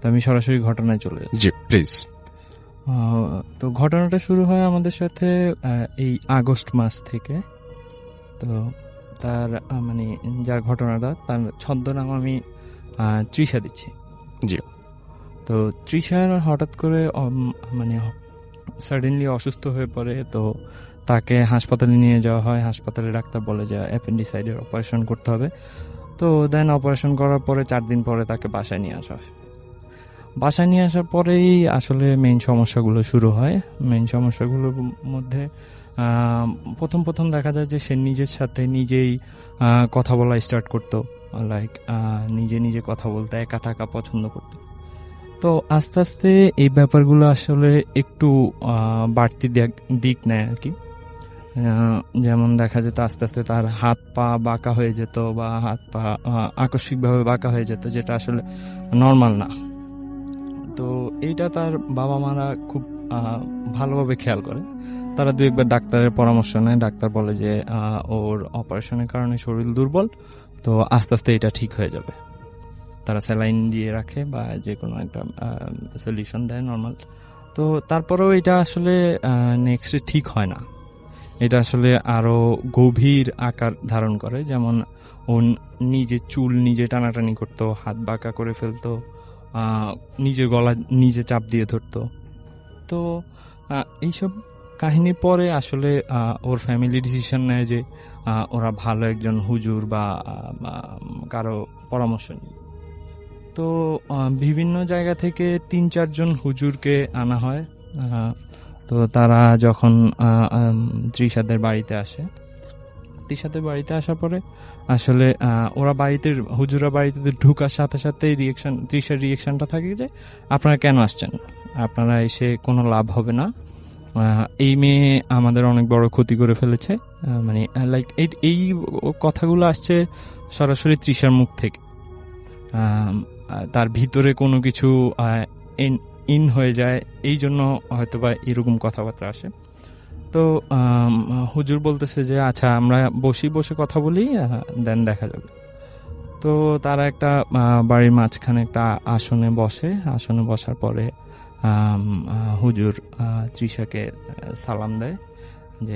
আমি সরাসরি ঘটনায় চলে যাচ্ছি। জি প্লিজ। তো ঘটনাটা শুরু হয় আমাদের সাথে এই আগস্ট মাস থেকে। তো তার মানে যার ঘটনাটা, তার ছদ্মনাম আমি তৃষা দিচ্ছি। জি। তো তৃষার হঠাৎ করে মানে সাডেনলি অসুস্থ হয়ে পড়ে। তো তাকে হাসপাতালে নিয়ে যাওয়া হয়। হাসপাতালে ডাক্তার বলে যে অ্যাপেন্ডিসাইডের অপারেশন করতে হবে। তো দেন অপারেশন করার পরে 4 দিন পরে তাকে বাসায় নিয়ে আসা হয়। বাসায় নিয়ে আসার পরেই আসলে মেইন সমস্যাগুলো শুরু হয়। মেইন সমস্যাগুলোর মধ্যে প্রথম দেখা যায় যে সে নিজের সাথে নিজেই কথা বলা স্টার্ট করতো। লাইক নিজে কথা বলতে, একা থাকা পছন্দ করতো। তো আস্তে আস্তে এই ব্যাপারগুলো আসলে একটু বাড়তি দিক নেয় আর কি। যেমন দেখা যেত আস্তে আস্তে তার হাত পা বাঁকা হয়ে যেত, বা হাত পা আকস্মিকভাবে বাঁকা হয়ে যেত, যেটা আসলে নর্মাল না। তো এইটা তার বাবা মারা খুব ভালোভাবে খেয়াল করে। তারা 2-1 বার ডাক্তারের পরামর্শ নেয়। ডাক্তার বলে যে ওর অপারেশনের কারণে শরীর দুর্বল, তো আস্তে আস্তে এটা ঠিক হয়ে যাবে। তারা স্যালাইন দিয়ে রাখে বা যে কোনো একটা সলিউশন দেয় নর্মাল। তো তারপরেও এটা আসলে নেক্সটে ঠিক হয় না। এটা আসলে আরও গভীর আকার ধারণ করে। যেমন ও নিজে চুল নিজে টানাটানি করতো, হাত বাঁকা করে ফেলতো, নিজের গলা নিজে চাপ দিয়ে ধরতো। তো এইসব কাহিনীর পরে আসলে ওর ফ্যামিলি ডিসিশন নেয় যে ওরা ভালো একজন হুজুর বা কারো পরামর্শ নেয়। তো বিভিন্ন জায়গা থেকে 3-4 জন হুজুরকে আনা হয়। তো তারা যখন তৃষাদের বাড়িতে আসে, তৃষাদের বাড়িতে আসার পরে আসলে ওরা হুজুরা বাড়িতে ঢুকার সাথে সাথে তৃষার রিয়েকশনটা থাকে যে আপনারা কেন আসছেন, আপনারা এসে কোনো লাভ হবে না, এই মেয়ে আমাদের অনেক বড় ক্ষতি করে ফেলেছে। মানে লাইক এই কথাগুলো আসছে সরাসরি তৃষার মুখ থেকে। তার ভিতরে কোনো কিছু ইন হয়ে যায়, এই জন্য হয়তো বা এরকম কথাবার্তা আসে। তো হুজুর বলতেছে যে আচ্ছা আমরা বসে কথা বলি, দেন দেখা যাবে। তো তারা একটা বাড়ির মাঝখানে একটা আসনে বসে। আসনে বসার পরে হুজুর তৃষাকে সালাম দেয় যে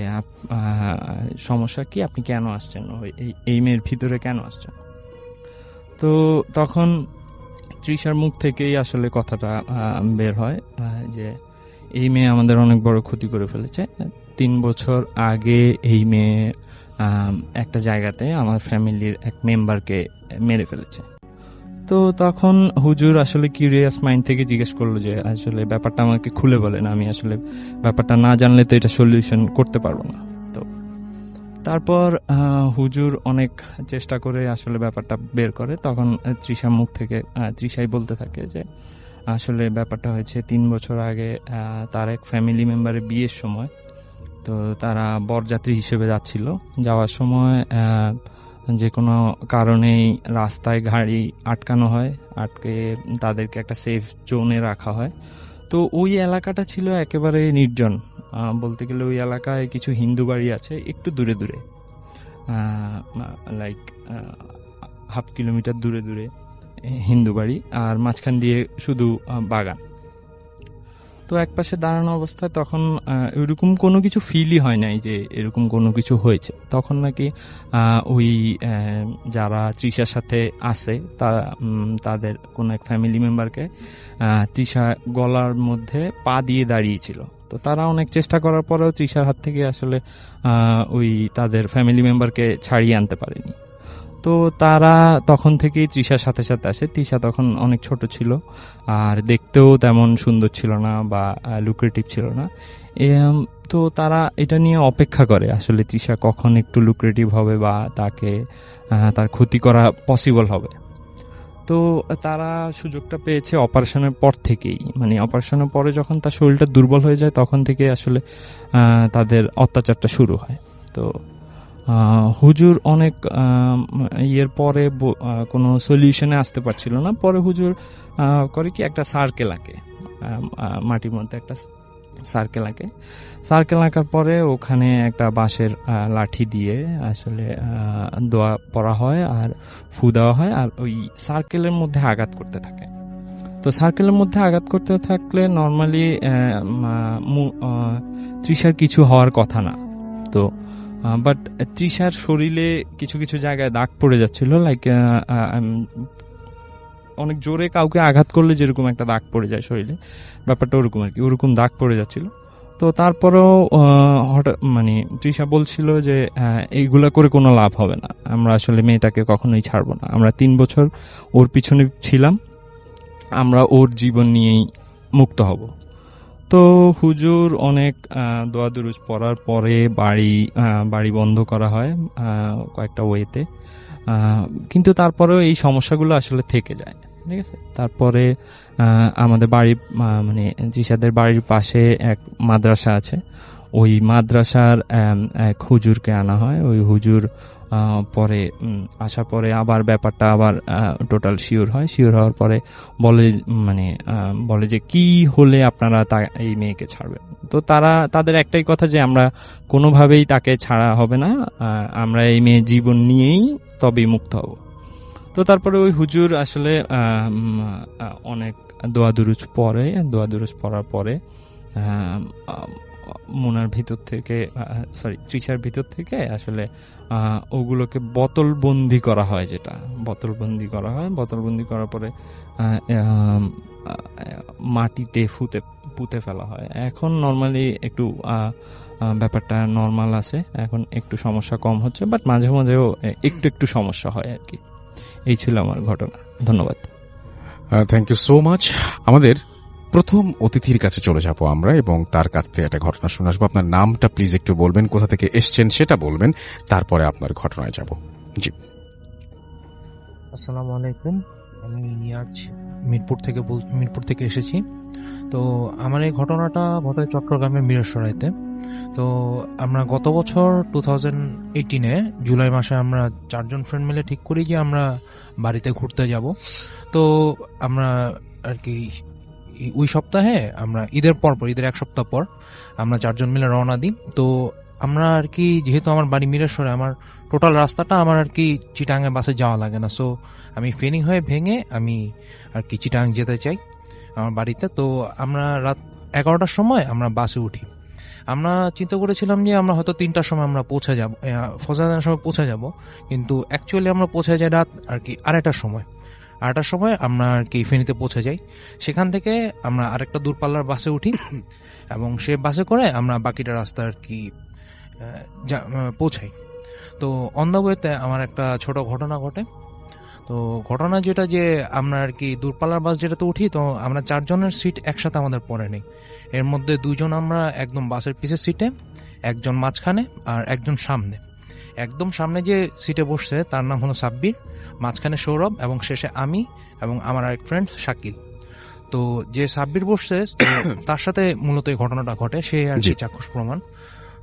সমস্যা কি, আপনি কেন আসছেন, এই মেয়ের ভিতরে কেন আসছেন। তো তখন তৃষার মুখ থেকেই আসলে কথাটা বের হয় যে এই মেয়ে আমাদের অনেক বড় ক্ষতি করে ফেলেছে। 3 বছর আগে এই মেয়ে একটা জায়গাতে আমার ফ্যামিলির এক মেম্বারকে মেরে ফেলেছে। তো তখন হুজুর আসলে কিউরিয়াস মাইন্ড থেকে জিজ্ঞেস করলো যে আসলে ব্যাপারটা আমাকে খুলে বলেন, আমি আসলে ব্যাপারটা না জানলে তো এটা সলিউশন করতে পারবো না। তো তারপর হুজুর অনেক চেষ্টা করে আসলে ব্যাপারটা বের করে। তখন তৃষার মুখ থেকে তৃষাই বলতে থাকে যে আসলে ব্যাপারটা হয়েছে 3 বছর আগে তার এক ফ্যামিলি মেম্বারের বিয়ের সময়। তো তারা বরযাত্রী হিসেবে যাচ্ছিল। যাওয়ার সময় যে কোনো কারণেই রাস্তায় গাড়ি আটকানো হয়, আটকে তাদেরকে একটা সেফ জোনে রাখা হয়। তো ওই এলাকাটা ছিল একেবারে নির্জন। বলতে গেলে ওই এলাকায় কিছু হিন্দু বাড়ি আছে একটু দূরে দূরে, লাইক 1/2 কিলোমিটার দূরে হিন্দু বাড়ি, আর মাঝখান দিয়ে শুধু বাগান। তো একপাশে দাঁড়ানো অবস্থায় তখন এরকম কোনো কিছু ফিলই হয় নাই যে এরকম কোনো কিছু হয়েছে। তখন নাকি ওই যারা তৃষার সাথে আছে তাদের কোনো এক ফ্যামিলি মেম্বারকে তৃষা গলার মধ্যে পা দিয়ে দাঁড়িয়েছিল। তো তারা অনেক চেষ্টা করার পরেও তৃষার হাত থেকে আসলে ওই তাদের ফ্যামিলি মেম্বারকে ছাড়িয়ে আনতে পারেনি। তো তারা তখন থেকেই তৃষার সাথে সাথে আসে। তৃষা তখন অনেক ছোট ছিল, আর দেখতেও তেমন সুন্দর ছিল না বা লুক্রেটিভ ছিল না। তো তারা এটা নিয়ে অপেক্ষা করে আসলে তৃষা কখন একটু লুক্রেটিভ হবে বা তার ক্ষতি করা পসিবল হবে। তো তারা সুযোগটা পেয়েছে অপারেশনের পর থেকেই। মানে অপারেশনের পরে যখন তার শরীরটা দুর্বল হয়ে যায় তখন থেকে আসলে তাদের অত্যাচারটা শুরু হয়। তো হুজুর অনেক ইয়ের পরে কোনো সলিউশনে আসতে পারছিল না। পরে হুজুর করে কি একটা সার্কেল আঁকে, মাটির মধ্যে একটা সার্কেল আঁকার পরে ওখানে একটা বাঁশের লাঠি দিয়ে আসলে দোয়া পড়া হয় আর ফু দেওয়া হয়, আর ওই সার্কেলের মধ্যে আঘাত করতে থাকে। তো সার্কেলের মধ্যে আঘাত করতে থাকলে নর্মালি তৃষার কিছু হওয়ার কথা না। তো বাট তৃষার শরীরে কিছু কিছু জায়গায় দাগ পড়ে যাচ্ছিল, লাইক অনেক জোরে কাউকে আঘাত করলে যেরকম একটা দাগ পড়ে যায় শরীরে, ব্যাপারটা ওরকম আর কি, ওরকম দাগ পড়ে যাচ্ছিল। তো তারপরেও হঠাৎ মানে তৃষা বলছিল যে এইগুলা করে কোনো লাভ হবে না, আমরা আসলে মেয়েটাকে কখনোই ছাড়বো না, আমরা 3 বছর ওর পিছনে ছিলাম, আমরা ওর জীবন নিয়েই মুক্ত হব। তো হুজুর অনেক দোয়া দুরুজ পড়ার পরে বাড়ি বন্ধ করা হয় কয়েকটা ওয়েতে, কিন্তু তারপরেও এই সমস্যাগুলো আসলে থেকে যায়, ঠিক আছে। তারপরে আমাদের বাড়ি মানে জিসাদের বাড়ির পাশে এক মাদ্রাসা আছে, ওই মাদ্রাসার এক হুজুরকে আনা হয়। ওই হুজুর পরে আসার পরে আবার ব্যাপারটা আবার টোটাল শিওর হওয়ার পরে বলে যে কি হলে আপনারা এই মেয়েকে ছাড়বেন। তো তাদের একটাই কথা যে আমরা কোনোভাবেই তাকে ছাড়া হবে না, আমরা এই মেয়ের জীবন নিয়েই তবেই মুক্ত হব। তো তারপরে ওই হুজুর আসলে অনেক দোয়া দুরুজ পড়ার পরে মোনার ভিতর থেকে তৃষার ভিতর থেকে আসলে ওগুলোকে বোতলবন্দি করা হয়, বোতলবন্দি করার পরে মাটিতে পুঁতে ফেলা হয়। এখন নর্মালি একটু ব্যাপারটা নর্মাল আছে, এখন একটু সমস্যা কম হচ্ছে, বাট মাঝে মাঝেও একটু সমস্যা হয় আর কি। এই ছিল আমার ঘটনা। ধন্যবাদ। Thank you so much. আমাদের প্রথম অতিথির কাছে চলে যাব আমরা এবং তার কাছ থেকে একটা ঘটনা শুনে আসবো। আপনার নামটা প্লিজ একটু বলবেন, কোথা থেকে এসছেন সেটা বলবেন, তারপরে আপনার ঘটনায় যাব। জি, আসসালামু আলাইকুম। আমি আজ মিরপুর থেকে এসেছি। তো আমার এই ঘটনাটা ঘটে চট্টগ্রামের মিরসরাইতে। তো আমরা গত বছর 2018-এ জুলাই মাসে আমরা 4জন ফ্রেন্ড মিলে ঠিক করি যে আমরা বাড়িতে ঘুরতে যাব। তো আমরা আর কি ওই সপ্তাহে আমরা ঈদের এক সপ্তাহ পর আমরা 4জন মিলে রওনা দিই। তো আমরা আর কি, যেহেতু আমার বাড়ি মিরসরাই, আমার টোটাল রাস্তাটা আমার আর কি চিটাগাং বাসে যাওয়া লাগে না। সো আমি ফেনী হয়ে ভেঙে আমি আর কি চিটাগাং যেতে চাই আমার বাড়িতে। তো আমরা রাত 11টার সময় আমরা বাসে উঠি। আমরা চিন্তা করেছিলাম যে আমরা হয়তো 3টার সময় আমরা পৌঁছে যাব, ফজরের সময় পৌঁছে যাব, কিন্তু অ্যাকচুয়ালি আমরা পৌঁছে যাই রাত আর কি 8টার সময় আমরা আর কি ফেনীতে পৌঁছে যাই। সেখান থেকে আমরা আরেকটা দূরপাল্লার বাসে উঠি এবং সে বাসে করে আমরা বাকিটা রাস্তা আর কি পৌঁছাই। তো অন দ্য ওয়েতে আমার একটা ছোট ঘটনা ঘটে। তো ঘটনা যেটা যে আমরা আর কি দূরপাল্লার বাস যেটাতে উঠি, তো আমরা 4জনের সিট একসাথে আমাদের পরে নেই। এর মধ্যে 2জন আমরা একদম বাসের পিছের সিটে, একজন মাঝখানে আর একজন সামনে। একদম সামনে যে সিটে বসছে তার নাম হলো সাব্বির, মাঝখানে সৌরভ এবং শেষে আমি এবং আমার আরেক ফ্রেন্ড শাকিল। তো যে সাব্বির বসছে তার সাথে মূলত এই ঘটনাটা ঘটে, সে আর কি চাক্ষুষ প্রমাণ।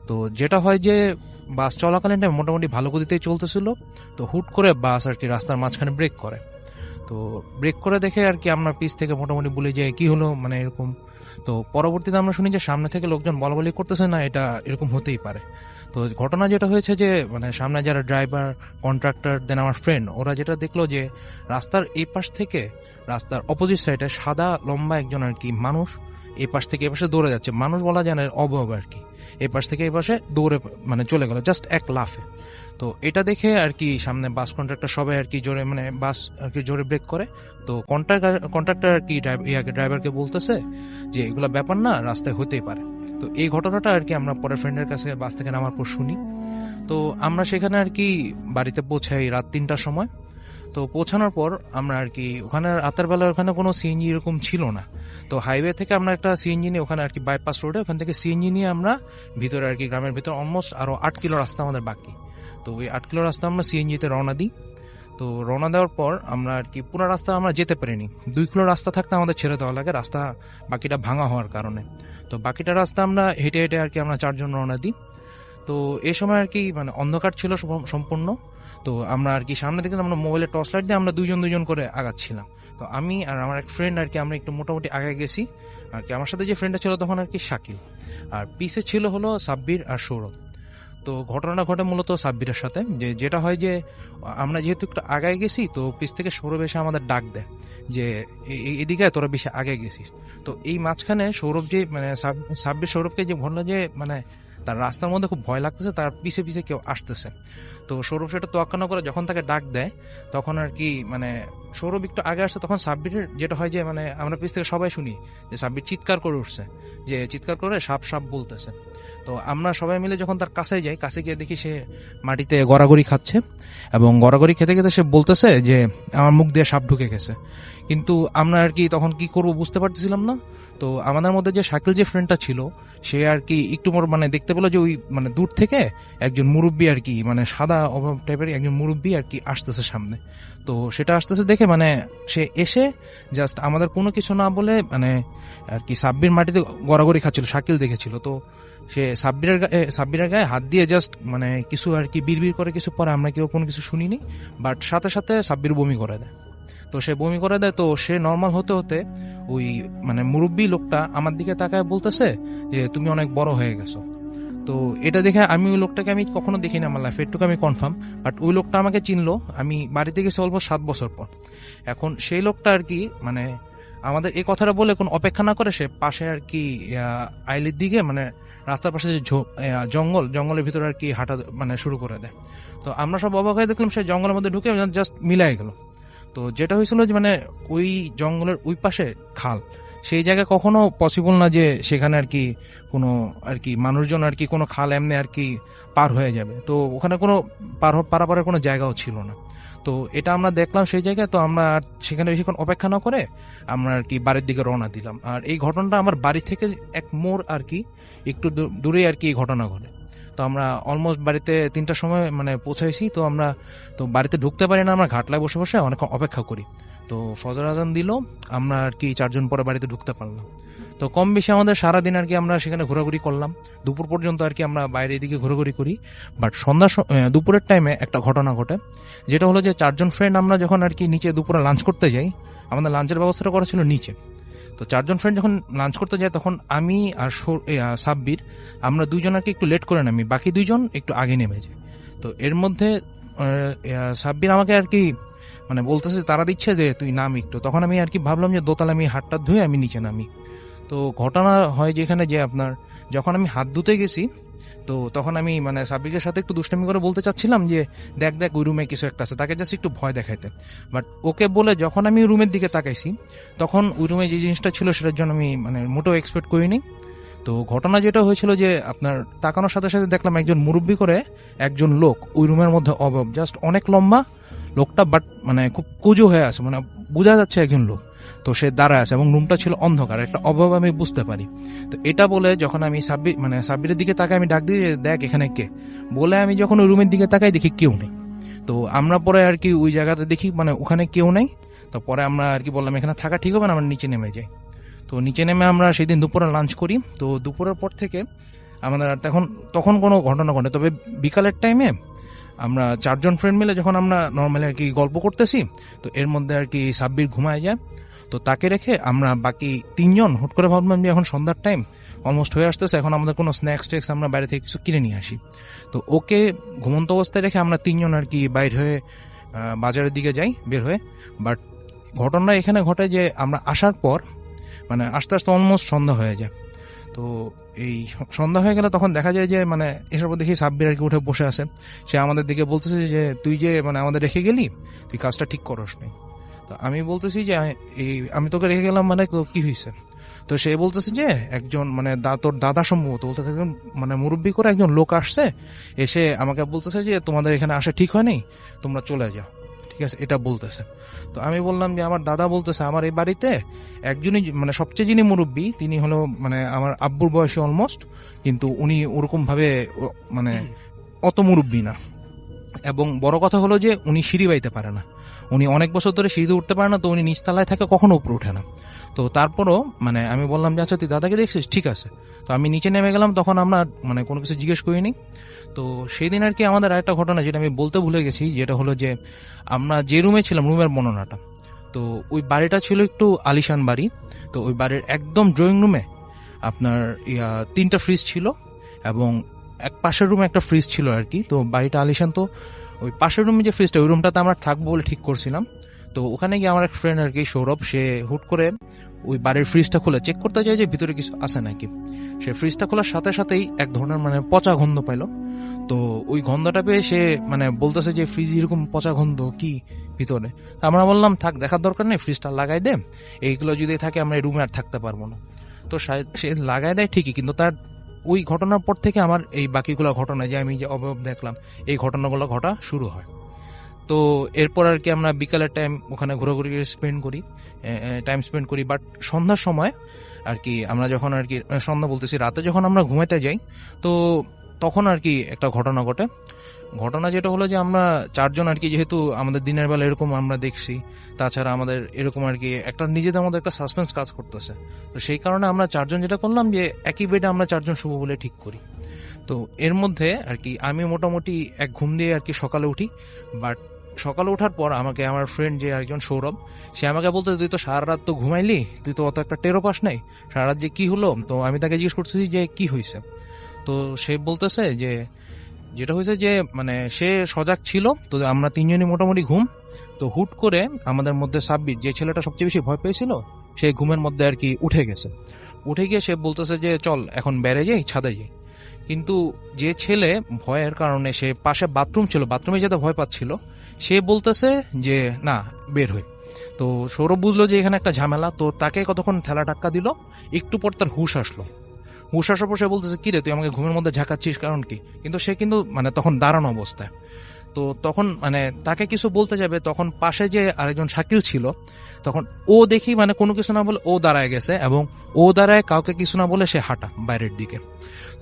তো যেটা হয় যে বাস চলাকালীন টাইম মোটামুটি ভালো গতিতেই চলতেছিল। তো হুট করে বাস আর কি রাস্তার মাঝখানে ব্রেক করে। তো ব্রেক করে দেখে আর কি আমরা পিছ থেকে মোটামুটি বলি যে কি হলো, মানে এরকম। তো পরবর্তীতে আমরা শুনি যে সামনে থেকে লোকজন বলাবলি করতেছে না এটা এরকম হতেই পারে। তো ঘটনা যেটা হয়েছে যে মানে সামনে যারা ড্রাইভার, কন্ট্রাক্টর, দেন আমার ফ্রেন্ড, ওরা যেটা দেখলো যে রাস্তার এই পাশ থেকে রাস্তার অপোজিট সাইডে সাদা লম্বা একজন আর কি মানুষ এই পাশ থেকে এই পাশে দৌড়ে যাচ্ছে। মানুষ বলা যায় না, অবয়ব আর কি। এই পাশ থেকে এই পাশে দৌড়ে মানে চলে গেল জাস্ট এক লাফে। তো এটা দেখে আর কি সামনে বাস কন্ট্রাক্টর সবাই আর কি জোরে, মানে বাস আর কি জোরে ব্রেক করে। তো কন্ট্রাক্টর আর কি ড্রাইভারকে বলতেছে যে এগুলো ব্যাপার না, রাস্তায় হতেই পারে। তো এই ঘটনাটা আর কি আমরা পরে ফ্রেন্ডের কাছে বাস থেকে নামার পর শুনি। তো আমরা সেখানে আর কি বাড়িতে পৌঁছাই রাত 3টার সময়। তো পৌঁছানোর পর আমরা আর কি ওখানে রাতের বেলা ওখানে কোনো সিএনজি এরকম ছিল না। তো হাইওয়ে থেকে আমরা একটা সিএনজি নিয়ে ওখানে আর কি বাইপাস রোডে ওখান থেকে সিএনজি নিয়ে আমরা ভিতরে আর কি গ্রামের ভিতর অলমোস্ট আরো 8 কিলো রাস্তা আমাদের বাকি। তো ওই 8 কিলো রাস্তা আমরা সিএনজিতে রওনা দিই। তো রওনা দেওয়ার পর আমরা আর কি পুরো রাস্তা আমরা যেতে পারিনি, 2 কিলো রাস্তা থাকতে আমাদের ছেড়ে দেওয়া লাগে, রাস্তা বাকিটা ভাঙা হওয়ার কারণে। তো বাকিটা রাস্তা আমরা হেঁটে হেঁটে আর কি আমরা 4জন রওনা দিই। তো এই সময় আর কি মানে অন্ধকার ছিল সম্পূর্ণ। তো আমরা আর কি সামনে থেকে আমরা মোবাইলে টর্চ লাইট দিয়ে আমরা দুজন করে আগাচ্ছিলাম। তো আমি আর আমার এক ফ্রেন্ড আর কি আমরা একটু মোটামুটি আগে গেছি আর কি। আমার সাথে যে ফ্রেন্ডটা ছিল তখন আর কি শাকিল, আর পিছে ছিল হলো সাব্বির আর সৌরভ। তো ঘটনাটা ঘটে মূলত সাব্বিরের সাথে, যেটা হয় যে আমরা যেহেতু একটু আগায় গেছি, তো পিছ থেকে সৌরভ এসে আমাদের ডাক দেয় যে এদিকে আয়, তোরা বেশি আগে গেছিস। তো এই মাঝখানে সৌরভ যে মানে সাব্বির সৌরভকে যে বললো যে মানে তার রাস্তার মধ্যে খুব ভয় লাগতেছে, তার পিছে পিছে কেউ আসতেছে। তো সৌরভ সেটা তোয়াক্কা না করে যখন তাকে ডাক দেয়, তখন আর কি মানে সৌরভ একটু আগে আসছে, তখন সাব্বিরের যেটা হয় যে মানে আমরা পিছ থেকে সবাই শুনি যে সাব্বির চিৎকার করে উঠছে, যে চিৎকার করে সাপ সাপ বলতেছে। তো আমরা সবাই মিলে যখন তার কাছে যাই, কাছে গিয়ে দেখি সে মাটিতে গড়াগড়ি খাচ্ছে, এবং গড়াগড়ি খেতে খেতে সে বলতেছে যে আমার মুখ দিয়ে সাপ ঢুকে গেছে। কিন্তু আমরা আর কি তখন কি করব বুঝতে পারতেছিলাম না। তো আমাদের মধ্যে যে শাকিল যে ফ্রেন্ডটা ছিল, সে আর কি একটু মানে দেখতে পেলো যে ওই মানে দূর থেকে একজন মুরব্বী আর কি মানে সাদা অভাব টাইপের একজন মুরব্বী আর কি আসতেছে সামনে। তো সেটা আসতেছে দেখে মানে সে এসে জাস্ট আমাদের কোনো কিছু না বলে মানে আর কি সাব্বির মাটিতে গড়াগড়ি খাচ্ছিল, শাকিল দেখেছিল। তো সে সাব্বিরের গায়ে হাত দিয়ে জাস্ট মানে কিছু আর কি বিড়বিড় করে কিছু পরে, আমরা কেউ কোনো কিছু শুনিনি, বাট সাথে সাথে সাব্বির বমি করে দেয়। তো সে বমি করে দেয়, তো সে নর্মাল হতে হতে ওই মানে মুরব্বী লোকটা আমার দিকে তাকায় বলতেছে যে তুমি অনেক বড় হয়ে গেছো। তো এটা দেখে আমি ওই লোকটাকে আমি কখনো দেখিনি আমার লাইফে, এটুকু আমি কনফার্ম। বাট ওই লোকটা আমাকে চিনলো, আমি বাড়িতে গেছি অল্প 7 বছর পর। এখন সেই লোকটা আর কি মানে আমাদের এই কথাটা বলে কোন অপেক্ষা না করে সে পাশে আর কি আইলির দিকে মানে রাস্তার পাশে যে জঙ্গলের ভিতরে আর কি হাঁটা মানে শুরু করে দেয়। তো আমরা সব অবাক হয়ে দেখলাম সে জঙ্গলের মধ্যে ঢুকে জাস্ট মিলাই গেল। তো যেটা হয়েছিল যে মানে ওই জঙ্গলের ওই পাশে খাল, সেই জায়গায় কখনো পসিবল না যে সেখানে আর কি কোনো আর কি মানুষজন আর কি কোনো খাল এমনি আর কি পার হয়ে যাবে। তো ওখানে কোনো পারাপারের কোনো জায়গাও ছিল না। তো এটা আমরা দেখলাম সেই জায়গায়। তো আমরা সেখানে বেশিক্ষণ অপেক্ষা না করে আমরা আর কি বাড়ির দিকে রওনা দিলাম। আর এই ঘটনাটা আমার বাড়ি থেকে এক মোড় আর কি একটু দূরে আর কি ঘটনা ঘটে। তো আমরা অলমোস্ট বাড়িতে 3টার সময় মানে পৌঁছাইছি। তো আমরা তো বাড়িতে ঢুকতে পারি না, আমরা ঘাটলায় বসে বসে অনেক অপেক্ষা করি। তো ফজর আজান দিল, আমরা আর কি 4 জন পরে বাড়িতে ঢুকতে পারলাম। তো কম বেশি আমাদের সারাদিন আর কি আমরা সেখানে ঘোরাঘুরি করলাম, দুপুর পর্যন্ত আর কি আমরা বাইরের দিকে ঘোরাঘুরি করি। বাট দুপুরের টাইমে একটা ঘটনা ঘটে, যেটা হলো যে 4 জন ফ্রেন্ড আমরা যখন আর কি নিচে দুপুরে লাঞ্চ করতে যাই, আমাদের লাঞ্চের ব্যবস্থাটা করা ছিল নিচে। তো 4 জন ফ্রেন্ড যখন লাঞ্চ করতে যাই, তখন আমি আর সাব্বির আমরা 2 জন আর কি একটু লেট করে নামি, বাকি 2 জন একটু আগে নেমে যায়। তো এর মধ্যে সাব্বির আমাকে আর কি মানে বলতেছে তারা দিচ্ছে যে তুই নাম একটু। তখন আমি আর কি ভাবলাম যে দোতলা আমি হাতটা ধুয়ে আমি নিচে নামি। তো ঘটনা হয় যেখানে যে আপনার যখন আমি হাত ধুতে গেছি, তো তখন আমি মানে সাব্বিরের সাথে একটু দুষ্টামি করে বলতে চাচ্ছিলাম যে দেখ দেখ ওই রুমে কিছু একটা আছে, তাকে জাস্ট একটু ভয় দেখাইতে। বাট ওকে বলে যখন আমি রুমের দিকে তাকাইছি, তখন ওই রুমে যে জিনিসটা ছিল সেটার জন্য আমি মানে মোটেও এক্সপেক্ট করিনি। তো ঘটনা যেটা হয়েছিল যে আপনার তাকানোর সাথে সাথে দেখলাম একজন মুরব্বী করে একজন লোক ওই রুমের মধ্যে অভাব, জাস্ট অনেক লম্বা লোকটা, বাট মানে খুব কুজো হয়ে আছে, মানে বোঝা যাচ্ছে একজন লোক। তো সে দাঁড়ায় আছে এবং রুমটা ছিল অন্ধকার, একটা অভাব আমি বুঝতে পারি। তো এটা বলে যখন আমি সাব্বিরের দিকে তাকাই, আমি ডাক দিই দেখ এখানে কে, বলে আমি যখন ওই রুমের দিকে তাকাই দেখি কেউ নেই। তো আমরা পরে আর কি ওই জায়গাতে দেখি মানে ওখানে কেউ নেই। তো পরে আমরা আর কি বললাম এখানে থাকা ঠিক হবে না, আমরা নিচে নেমে যাই। তো নিচে নেমে আমরা সেদিন দুপুরে লাঞ্চ করি। তো দুপুরের পর থেকে আমাদের আর তখন কোনো ঘটনা ঘটে। তবে বিকালের টাইমে আমরা 4 জন ফ্রেন্ড মিলে যখন আমরা নর্মালি আর কি গল্প করতেছি, তো এর মধ্যে আর কি সাব্বির ঘুমায় যায়। তো তাকে রেখে আমরা বাকি 3 জন হুট করে ভাবলাম যে এখন সন্ধ্যার টাইম অলমোস্ট হয়ে আসতেছে, এখন আমাদের কোনো স্ন্যাক্স টেক্স আমরা বাইরে থেকে কিছু কিনে নিয়ে আসি। তো ওকে ঘুমন্ত অবস্থায় রেখে আমরা 3 জন আর কি বাইর হয়ে বাজারের দিকে যাই বের হয়ে। বাট ঘটনা এখানে ঘটে যে আমরা আসার পর মানে আস্তে আস্তে অলমোস্ট সন্ধ্যা হয়ে যায়। তো এই সন্ধ্যা হয়ে গেলে তখন দেখা যায় যে মানে এসব দেখি সাব্বির আর কি উঠে বসে আছে। সে আমাদের দিকে বলতেছে যে তুই যে মানে আমাদের রেখে গেলি, তুই কাজটা ঠিক করস নাই। তো আমি বলতেছি যে আমি তোকে রেখে গেলাম মানে কি হয়েছে। তো সে বলতেছে যে একজন মানে তোর দাদা সম্ভবত বলতে থাকবেন মানে মুরব্বী করে একজন লোক আসছে, এসে আমাকে বলতেছে যে তোমাদের এখানে আসা ঠিক হয় নাই, তোমরা চলে যাও, ঠিক আছে, এটা বলতেছে। তো আমি বললাম যে আমার দাদা বলতেছে আমার এই বাড়িতে একজনই মানে সবচেয়ে যিনি মুরব্বী তিনি হলো মানে আমার আব্বুর বয়সে অলমোস্ট, কিন্তু উনি ওরকম ভাবে মানে অত মুরব্বী না। এবং বড় কথা হলো যে উনি সিঁড়ি বাইতে পারে না, উনি অনেক বছর ধরে সিঁড়িতে উঠতে পারে না। তো উনি নিচতলায় থাকে, কখনো উপরে ওঠে না। তো তারপরও মানে আমি বললাম যে আচ্ছা তুই দাদাকে দেখছিস, ঠিক আছে। তো আমি নিচে নেমে গেলাম, তখন আমরা মানে কোনো কিছু জিজ্ঞেস করিনি। তো সেই দিন আর কি আমাদের আরেকটা ঘটনা যেটা আমি বলতে ভুলে গেছি, যেটা হলো যে আমরা যে রুমে ছিলাম রুমের বর্ণনাটা, তো ওই বাড়িটা ছিল একটু আলিশান বাড়ি। তো ওই বাড়ির একদম ড্রয়িং রুমে আপনার 3টা ফ্রিজ ছিল এবং এক পাশের রুমে একটা ফ্রিজ ছিল আর কি। তো বাড়িটা আলিশান, তো ওই পাশের রুমে যে ফ্রিজটা, ওই রুমটাতে আমরা থাকবো বলে ঠিক করছিলাম। তো ওখানে গিয়ে আমার এক ফ্রেন্ড আর কি সৌরভ, সে হুট করে ওই বাড়ির ফ্রিজটা খুলে চেক করতে যায় যে ভিতরে কিছু আছে নাকি। সে ফ্রিজটা খোলার সাথে সাথেই এক ধরনের মানে পচা গন্ধ পাইলো। তো ওই গন্ধটা পেয়ে সে মানে বলতেছে যে ফ্রিজ এরকম পচা গন্ধ কি ভিতরে। তা আমরা বললাম থাক, দেখার দরকার নেই, ফ্রিজটা লাগাই দে, এইগুলো যদি থাকে আমরা এই রুমে আর থাকতে পারবো না। তো সে লাগাই দেয় ঠিকই, কিন্তু তার ওই ঘটনার পর থেকে আমার এই বাকিগুলো ঘটনা যে আমি যে অবয়ব দেখলাম, এই ঘটনাগুলো ঘটা শুরু হয়। তো এরপর আর কি আমরা বিকালের টাইম ওখানে ঘোরাঘুরি টাইম স্পেন্ড করি। বাট সন্ধ্যার সময় আর কি আমরা যখন আর কি, সন্ধ্যা বলতেছি রাতে যখন আমরা ঘুমাতে যাই, তো তখন আর কি একটা ঘটনা ঘটে। ঘটনা যেটা হলো যে আমরা চারজন আর কি, যেহেতু আমাদের দিনের বেলা এরকম আমরা দেখছি, তাছাড়া আমাদের এরকম আর কি একটা নিজেদের মধ্যে একটা সাসপেন্স কাজ করতেছে। তো সেই কারণে আমরা চারজন যেটা করলাম যে একই বেডে আমরা চারজন শুভ বলে ঠিক করি। তো এর মধ্যে আর কি আমি মোটামুটি এক ঘুম দিয়ে আর কি সকালে উঠি। বাট সকালে ওঠার পর আমাকে আমার ফ্রেন্ড যে একজন সৌরভ, সে আমাকে বলতে, তুই তো সারা রাত তো ঘুমাইলি, তুই তো অত একটা টেরো পাস নাই, সারা রাত যে কি হলো। তো আমি তাকে জিজ্ঞেস করতেছি যে কি হয়েছে। তো সে বলতেছে যে যেটা হয়েছে যে মানে সে সজাগ ছিল, তো আমরা তিনজনই মোটামুটি ঘুম। তো হুট করে আমাদের মধ্যে সাব্বির, যে ছেলেটা সবচেয়ে বেশি ভয় পেয়েছিল, সে ঘুমের মধ্যে আর কি উঠে গেছে। উঠে গিয়ে সে বলতেছে যে চল এখন বেড়ে যাই, ছাদে যাই। কিন্তু যে ছেলে ভয়ের কারণে, সে পাশে বাথরুম ছিল, বাথরুমে যেতে ভয় পাচ্ছিল, সে বলতেছে যে না বের হই। তো সৌরভ বুঝলো যে এখানে একটা ঝামেলা। তো তাকে কতক্ষণ ঠেলা ধাক্কা দিল, একটু পর তার হুশ আসলো। হুশ আসার পর সে বলতেছে কিরে তুই আমাকে ঘুমের মধ্যে ঝাঁকাচ্ছিস, কারণ কি? কিন্তু সে কিন্তু মানে তখন দাঁড়ানো অবস্থায়। তো তখন মানে তাকে কিছু বলতে যাবে, তখন পাশে যে আরেকজন শাকিল ছিল, তখন ও দেখি মানে কোনো কিছু না বলে ও দাঁড়ায় গেছে, এবং ও দাঁড়ায় কাউকে কিছু না বলে সে হাঁটা বাইরের দিকে।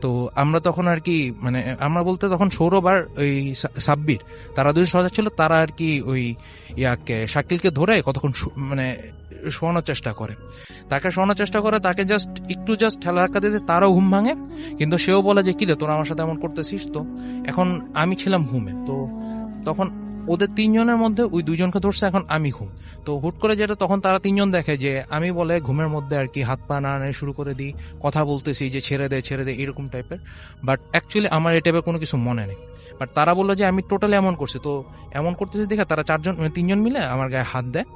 তো আমরা তখন আর কি মানে আমরা বলতে তখন সৌরভ আর ওই সাব্বির, তারা দুজন সজাগ ছিল। তারা আর কি ওই ইয়াকে শাকিলকে ধরে কতক্ষণ মানে শোয়ানোর চেষ্টা করে, তাকে জাস্ট ঠেলা ধাক্কা দিতে তারও ঘুম ভাঙে। কিন্তু সেও বলে যে কিরে তোরা আমার সাথে এমন করতেছিস। তো এখন আমি ছিলাম ঘুমে, তো তখন ওদের তিনজনের মধ্যে ওই দুজনকে ধরছে, এখন আমি ঘুম। তো হুট করে যেটা তখন তারা তিনজন দেখে যে আমি বলে ঘুমের মধ্যে আর কি হাত পা নাড়ানো শুরু করে দিই, কথা বলতেছি যে ছেড়ে দে এরকম টাইপের। বাট অ্যাকচুয়ালি আমার এই টাইপের কোনো কিছু মনে নেই। বাট তারা বললো যে আমি টোটালি এমন করছি। তো এমন করতেছি দেখে তারা তিনজন মিলে আমার গায়ে হাত দেয়,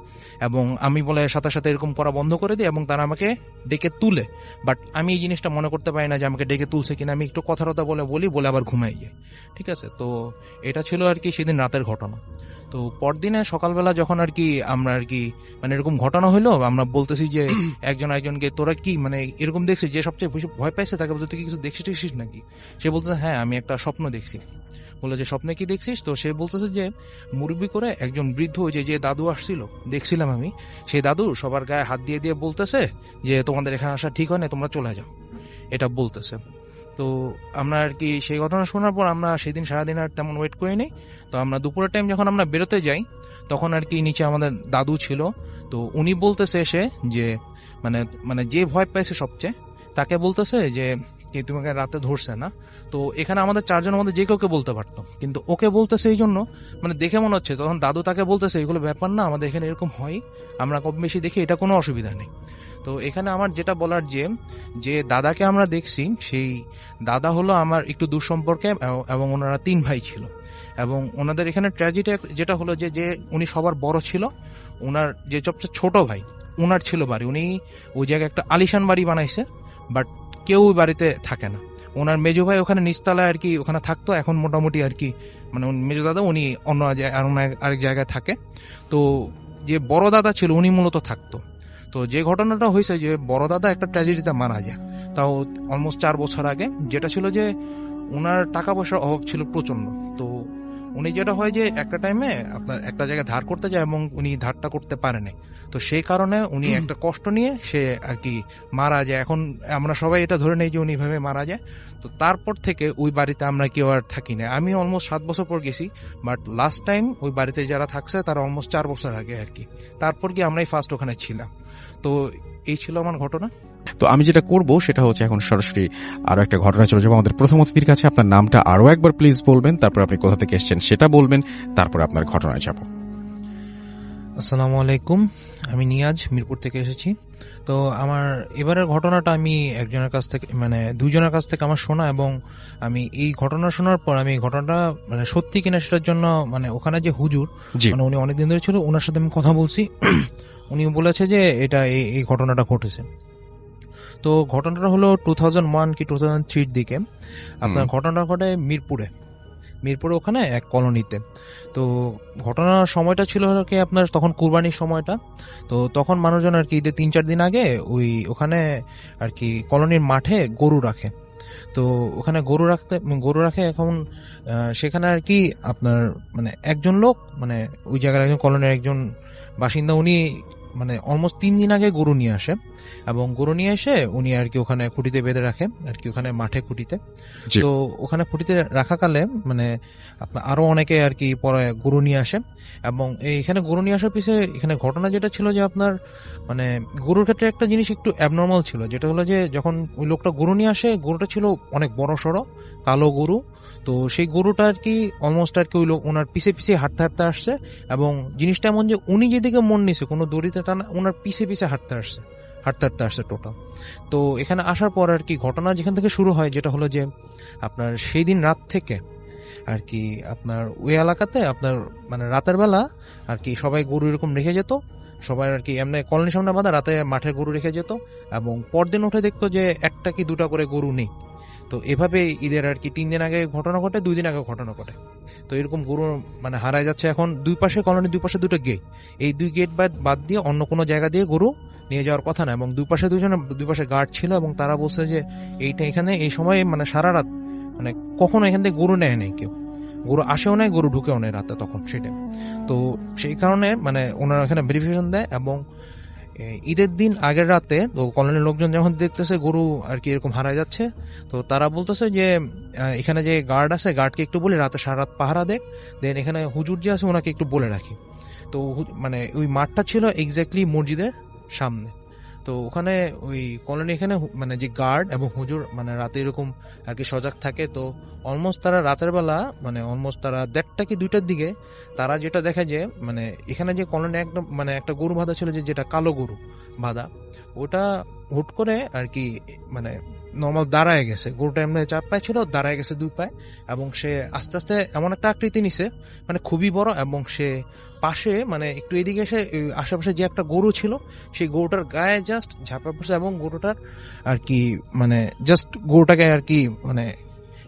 এবং আমি বলে সাথে সাথে এরকম করা বন্ধ করে দিই, এবং তারা আমাকে ডেকে তুলে। বাট আমি এই জিনিসটা মনে করতে পারি না যে আমাকে ডেকে তুলছে কিনা, আমি একটু কথা বলে আবার ঘুমাই যাই। ঠিক আছে, তো এটা ছিল আর কি সেদিন রাতের ঘটনা। তো পরদিনে সকালবেলা যখন আর কি আমরা আর কি মানে এরকম ঘটনা হইলো, আমরা বলতেছি যে একজনকে তোরা কি মানে এরকম দেখছিস, যে সবচেয়ে বেশি ভয় পাইছে তাকে বলতে, তুই কি কিছু দেখছিস নাকি? সে বলতেছে হ্যাঁ আমি একটা স্বপ্ন দেখছি। বলে যে স্বপ্নে কি দেখছিস? তো সে বলতেছে যে মুরব্বি করে একজন বৃদ্ধ, যে দাদু আসছিল দেখছিলাম আমি, সেই দাদু সবার গায়ে হাত দিয়ে দিয়ে বলতেছে যে তোমাদের এখানে আসা ঠিক হয় না, তোমরা চলে যাও, এটা বলতেছে। তো আমরা আর কি সেই ঘটনা শোনার পর আমরা সেদিন সারাদিন আর তেমন ওয়েট করি নি। তো আমরা দুপুরের টাইম যখন আমরা বেরোতে যাই, তখন আর কি নিচে আমাদের দাদু ছিল। তো উনি বলতেছে এসে যে মানে যে ভয় পাইছে সবচেয়ে, তাকে বলতেছে যে তোমাকে রাতে ধরছে না। তো এখানে আমাদের চারজনের মধ্যে যে কাউকে বলতে পারতো, কিন্তু ওকে বলতেছে এই জন্য মানে দেখে মনে হচ্ছে, তখন দাদু তাকে বলতেছে এগুলো ব্যাপার না, আমাদের এখানে এরকম হয়, আমরা কম বেশি দেখি, এটা কোনো অসুবিধা নেই। তো এখানে আমার যেটা বলার যে দাদাকে আমরা দেখছি, সেই দাদা হলো আমার একটু দূর সম্পর্কে, এবং ওনারা 3 ভাই ছিল। এবং ওনাদের এখানে ট্র্যাজেডি যেটা হলো যে উনি সবার বড় ছিল, ওনার যে সবচেয়ে ছোট ভাই, ওনার ছিল বাড়ি, উনি ওই জায়গায় একটা আলিশান বাড়ি বানাইছে, বাট কেউ ওই বাড়িতে থাকে না। ওনার মেজো ভাই ওখানে নিচতলায় আর কি ওখানে থাকতো, এখন মোটামুটি আর কি মানে মেজো দাদা উনি অন্য আরেক জায়গায় থাকে। তো যে বড় দাদা ছিল উনি মূলত থাকতো। তো যে ঘটনাটা হয়েছে যে বড় দাদা একটা ট্র্যাজেডিতে মারা যায়, তাও অলমোস্ট 4 বছর আগে। যেটা ছিল যে ওনার টাকা পয়সার অভাব ছিল প্রচন্ড। তো উনি যেটা হয় যে একটা টাইমে আপনার একটা জায়গায় ধার করতে যায়, এবং উনি ধারটা করতে পারেনি। তো সেই কারণে উনি একটা কষ্ট নিয়ে সে আর কি মারা যায়। এখন আমরা সবাই এটা ধরে নেই যে উনি ভাবে মারা যায়। তো তারপর থেকে ওই বাড়িতে আমরা কেউ আর থাকি না। আমি অলমোস্ট 7 বছর পর গেছি, বাট লাস্ট টাইম ওই বাড়িতে যারা থাকছে তারা অলমোস্ট 4 বছর আগে আর কি। তারপর কি আমরাই ফার্স্ট ওখানে ছিলাম। তো এই ছিল আমার ঘটনা। তো আমি যেটা করব সেটা হচ্ছে এখন সরাসরি আরো একটা ঘটনা চলে যাবো আমাদের প্রথম অতিথির কাছে। আপনার নামটা আরো একবার প্লিজ বলবেন, তারপর আপনি কোথা থেকে এসেছেন সেটা বলবেন, তারপর আপনার ঘটনায় যাব। আসসালামু আলাইকুম, আমি নিয়াজ মিরপুর থেকে এসেছি। তো আমার এবারের ঘটনাটা আমি একজনের কাছ থেকে মানে দুইজনের কাছ থেকে আমার শোনা, এবং আমি এই ঘটনা শোনার পর আমি এই ঘটনাটা মানে সত্যি কিনা সেটার জন্য মানে ওখানে যে হুজুর জি। মানে উনি অনেকদিন ধরে ছিল, ওনার সাথে আমি কথা বলছি। উনি বলেছে যে এটা এই ঘটনাটা ঘটেছে। তো ঘটনাটা হলো 2001 কি 2003 দিকে। আপনার ঘটনাটা ঘটে মিরপুরে ওখানে এক কলোনিতে। তো ঘটনার সময়টা ছিল হলো কি আপনার তখন কুরবানির সময়টা। তো তখন মানুষজন আর কি ঈদের 3-4 দিন আগে ওখানে আর কি কলোনির মাঠে গরু রাখে। তো ওখানে গরু রাখে এখন সেখানে আর কি আপনার মানে একজন লোক মানে ওই জায়গার একজন কলোনির একজন বাসিন্দা, উনি মানে অলমোস্ট 3 দিন আগে গরু নিয়ে আসে, এবং গরু নিয়ে এসে উনি আর কি ওখানে খুঁটিতে বেঁধে রাখে আর কি ওখানে মাঠে খুঁটিতে। জি। তো ওখানে খুঁটিতে রাখাকালে মানে আপনার আরো অনেকে আর কি পরে গরু নিয়ে আসে, এবং এখানে গরু নিয়ে আসার পিছনে এখানে ঘটনা যেটা ছিল যে আপনার মানে গরুর ক্ষেত্রে একটা জিনিস একটু অ্যাবনর্মাল ছিল, যেটা হলো যে যখন ওই লোকটা গরু নিয়ে আসে, গরুটা ছিল অনেক বড় সড়ো কালো গরু। তো সেই গরুটা আর কি অলমোস্ট আর কি ওই লোক ওনার পিছে পিছে হাঁটতে হাঁটতে আসছে, এবং জিনিসটা এমন যে উনি যেদিকে মন নিছে কোনো দড়িতে টানা, ওনার পিছে পিছে হাঁটতে হাঁটতে আসছে টোটাল। তো এখানে আসার পর আর কি ঘটনা যেখান থেকে শুরু হয় যেটা হলো যে আপনার সেই দিন রাত থেকে আর কি আপনার ওই এলাকাতে আপনার মানে রাতের বেলা আর কি সবাই গরু এরকম রেখে যেত, সবাই আর কি এমনি কলোনির সামনে বাঁধা রাতে মাঠে গরু রেখে যেত, এবং পরদিন উঠে দেখতো যে একটা কি দুটা করে গরু নেই। তো এভাবে ঈদের আর কি 3 দিন আগে ঘটনা ঘটে, 2 দিন আগে ঘটনা ঘটে। তো এরকম গরু মানে হারায় যাচ্ছে। এখন দুই পাশে কলোনির দুই পাশে দুটো গেট, এই 2 গেট বাদ দিয়ে অন্য কোনো জায়গা দিয়ে গরু নিয়ে যাওয়ার কথা না, এবং দুই পাশে গার্ড ছিল, এবং তারা বলছে যে এইটা এখানে এই সময় মানে সারা রাত মানে কখনো এখান থেকে গরু নেয় নাই কেউ, গরু আসেও নাই, গরু ঢুকেও নেই রাতে তখন সেটা। তো সেই কারণে মানে ওনারা এখানে ভেরিফিকেশন দেয়, এবং ঈদের দিন আগের রাতে তো কলোনির লোকজন যখন দেখতেছে গরু আর কি এরকম হারায় যাচ্ছে, তো তারা বলতেছে যে এখানে যে গার্ড আছে গার্ডকে একটু বলে রাতে সারা রাত পাহারা দেখ, দেন এখানে হুজুর যে আছে ওনাকে একটু বলে রাখি। তো মানে ওই মাঠটা ছিল এক্স্যাক্টলি মসজিদের সামনে। তো ওখানে ওই কলোনি এখানে মানে যে গার্ড এবং হুজুর মানে রাতে এরকম আর কি সজাগ থাকে। তো অলমোস্ট তারা রাতের বেলা মানে অলমোস্ট তারা 1:30 কি 2টার দিকে তারা যেটা দেখে যে মানে এখানে যে কলোনি একদম মানে একটা গরু বাঁধা ছিল, যেটা কালো গরু বাঁধা, ওটা হুট করে আর কি মানে নর্মাল দাঁড়ায় গেছে। গরুটা এমনি 4 পায়ে ছিল, দাঁড়ায় গেছে 2 পায়ে, এবং সে আস্তে আস্তে এমন একটা আকৃতি নিছে মানে খুবই বড়, এবং সে পাশে মানে একটু এদিকে এসে আশেপাশে যে একটা গরু ছিল সেই গরুটার গায়ে জাস্ট ঝাঁপা পড়ছে, এবং গরুটার আর কি মানে জাস্ট গরুটাকে আর কি মানে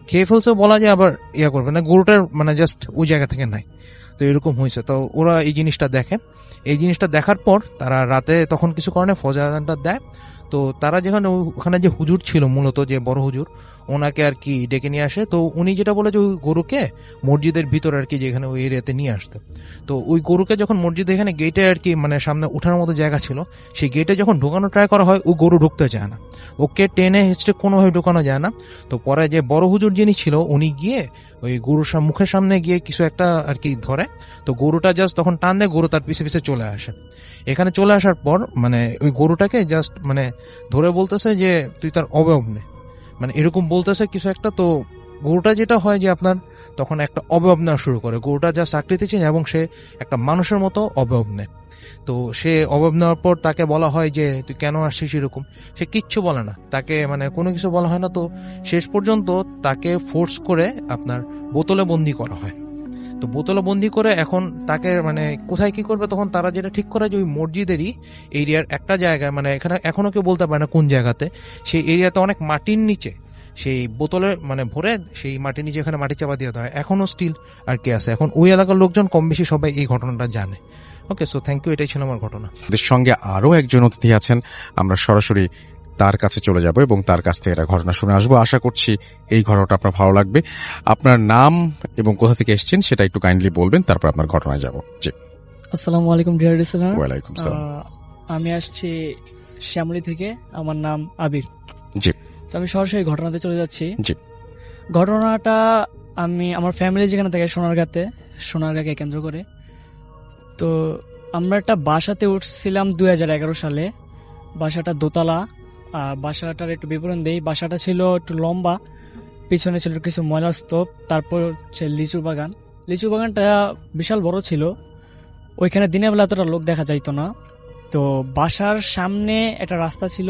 খেয়ে ফেলছেও বলা যায়, আবার ইয়া করবে না, গরুটার মানে জাস্ট ওই জায়গা থেকে নাই। তো এরকম হয়েছে। তো ওরা এই জিনিসটা দেখে, এই জিনিসটা দেখার পর তারা রাতে তখন কিছু কারণে ফজর আযানটা দেয়। তো তারা যেখানে ওখানে যে হুজুর ছিল মূলত যে বড় হুজুর, ওনাকে আর কি ডেকে নিয়ে আসে। তো উনি যেটা বলে যে ওই গরুকে মসজিদের ভিতর আর কি যেখানে ওই এরিয়াতে নিয়ে আসতে। তো ওই গরুকে যখন মসজিদে এখানে গেটে আর কি মানে সামনে উঠানোর মতো জায়গা ছিল, সেই গেটে যখন ঢোকানো ট্রাই করা হয় ওই গরু ঢুকতে চায় না, ওকে টেনে হেঁচড়ে কোনোভাবে ঢোকানো যায় না। তো পরে যে বড় হুজুর যিনি ছিল উনি গিয়ে ওই গরুর মুখের সামনে গিয়ে কিছু একটা আর কি ধরে। তো গরুটা জাস্ট তখন টান দেয়, গরু তার পিছে পিছে চলে আসে। এখানে চলে আসার পর মানে ওই গরুটাকে জাস্ট মানে ধরে বলতেছে যে তুই তার অবয়ব নে, মানে এরকম বলতেছে কিছু একটা। তো গরুটা যেটা হয় যে আপনার তখন একটা অবয়ব নেওয়া শুরু করে, গরুটা জাস্ট আকৃতি চেঞ্জ, এবং সে একটা মানুষের মতো অবয়ব নেয়। তো সে অবয়ব নেওয়ার পর তাকে বলা হয় যে তুই কেন আসছিস এরকম, সে কিচ্ছু বলে না, তাকে মানে কোনো কিছু বলা হয় না। তো শেষ পর্যন্ত তাকে ফোর্স করে আপনার বোতলে বন্দি করা হয়। তো বোতলে বন্দি করে এখন তাকে মানে কোথায় কি করবে, তখন তারা যেটা ঠিক করে যে ওই মসজিদেরই এরিয়ার একটা জায়গায় মানে এখানে এখনো কেউ বলতে পারে না কোন জায়গাতে, সেই এরিয়াতে অনেক মাটির নিচে সেই বোতলে মানে ভরে সেই মাটির নিচে এখানে মাটি চাপা দিয়ে দেওয়া হয়, এখনো স্টিল আর কি আছে। এখন ওই এলাকার লোকজন কম বেশি সবাই এই ঘটনাটা জানে। ওকে, সো থ্যাংক ইউ, এটাই ছিল আমার ঘটনা। আমাদের সঙ্গে আরো একজন অতিথি আছেন, আমরা সরাসরি তার কাছে চলে যাব এবং তার কাছ থেকে একটা ঘটনা শুনে আসবো। আশা করছি এই ঘটনাটা আপনার ভালো লাগবে। আপনার নাম এবং কোথা থেকে এসেছেন সেটা একটু কাইন্ডলি বলবেন, তারপর আপনার ঘটনায় যাব। জি। আসসালামু আলাইকুম ডিয়ার লিসেনার। ওয়ালাইকুম সালাম। আমি আসছি শ্যামলী থেকে, আমার নাম আবির। জি। তো আমি সরাসরি ঘটনাতে চলে যাচ্ছি। জি। ঘটনাটা আমি আমার ফ্যামিলি যেখানে থাকে সোনারগাঁকে কেন্দ্র করে। তো আমরা একটা বাসাতে উঠছিলাম 2011 সালে। বাসাটা দোতলা, আর বাসাটার একটু বিবরণ দেই। বাসাটা ছিল একটু লম্বা, পিছনে ছিল কিছু ময়লার স্তূপ, তারপর হচ্ছে লিচু বাগানটা বিশাল বড় ছিল। ওইখানে দিনের বেলা এতটা লোক দেখা যাইতো না। তো বাসার সামনে একটা রাস্তা ছিল,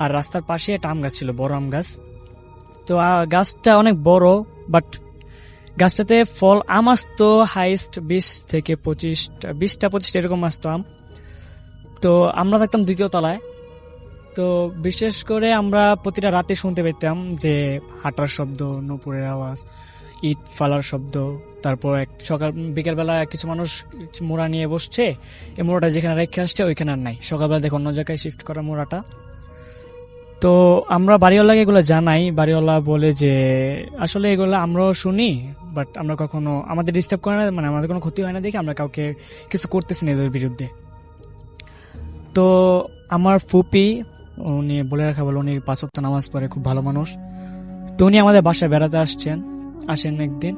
আর রাস্তার পাশে একটা আম গাছ ছিল, বড় আম গাছ। তো গাছটা অনেক বড়, বাট গাছটাতে ফল আম আসতো হাইস্ট 20-25 এরকম আসতো আম। তো আমরা থাকতাম 2য় তলায়। তো বিশেষ করে আমরা প্রতিটা রাতে শুনতে পেতাম যে হাঁটার শব্দ, নূপুরের আওয়াজ, ইট ফালার শব্দ। তারপর বিকেলবেলা কিছু মানুষ মোড়া নিয়ে বসছে, এই মোড়াটা যেখানে রেখে আসছে ওইখানে আর নাই, সকালবেলা দেখো অন্য জায়গায় শিফট করা মোড়াটা। তো আমরা বাড়িওয়ালাকে এগুলো জানাই, বাড়িওয়ালা বলে যে আসলে এগুলো আমরাও শুনি, বাট আমরা কখনো আমাদের ডিস্টার্ব করে না, মানে আমাদের কোনো ক্ষতি হয় না দেখে আমরা কাউকে কিছু করতেছি না এদের বিরুদ্ধে। তো আমার ফুপি, উনি বলে রাখা বলে উনি 5 ওয়াক্ত নামাজ পড়ে, খুব ভালো মানুষ। তো উনি আমাদের বাসায় বেড়াতে আসেন একদিন,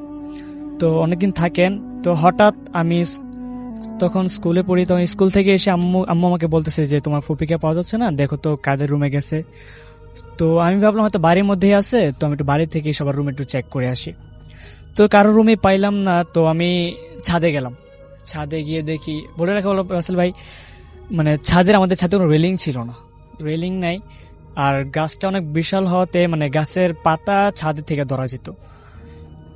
তো অনেকদিন থাকেন। তো হঠাৎ আমি তখন স্কুলে পড়ি, তখন স্কুল থেকে এসে আম্মু আমাকে বলতেছে যে তোমার ফুপিকে পাওয়া যাচ্ছে না, দেখো তো কাদের রুমে গেছে। তো আমি ভাবলাম হয়তো বাড়ির মধ্যেই আছে, তো আমি একটু বাড়ি থেকে সবার রুমে একটু চেক করে আসি। তো কারো রুমে পাইলাম না, তো আমি ছাদে গেলাম। ছাদে গিয়ে দেখি, বলে রাখা বলো রাসেল ভাই, মানে আমাদের ছাদে কোনো রেলিং ছিল না, রেলিং নাই। আর গাছটা অনেক বিশাল হওয়াতে মানে গাছের পাতা ছাদের থেকে ধরা যেত।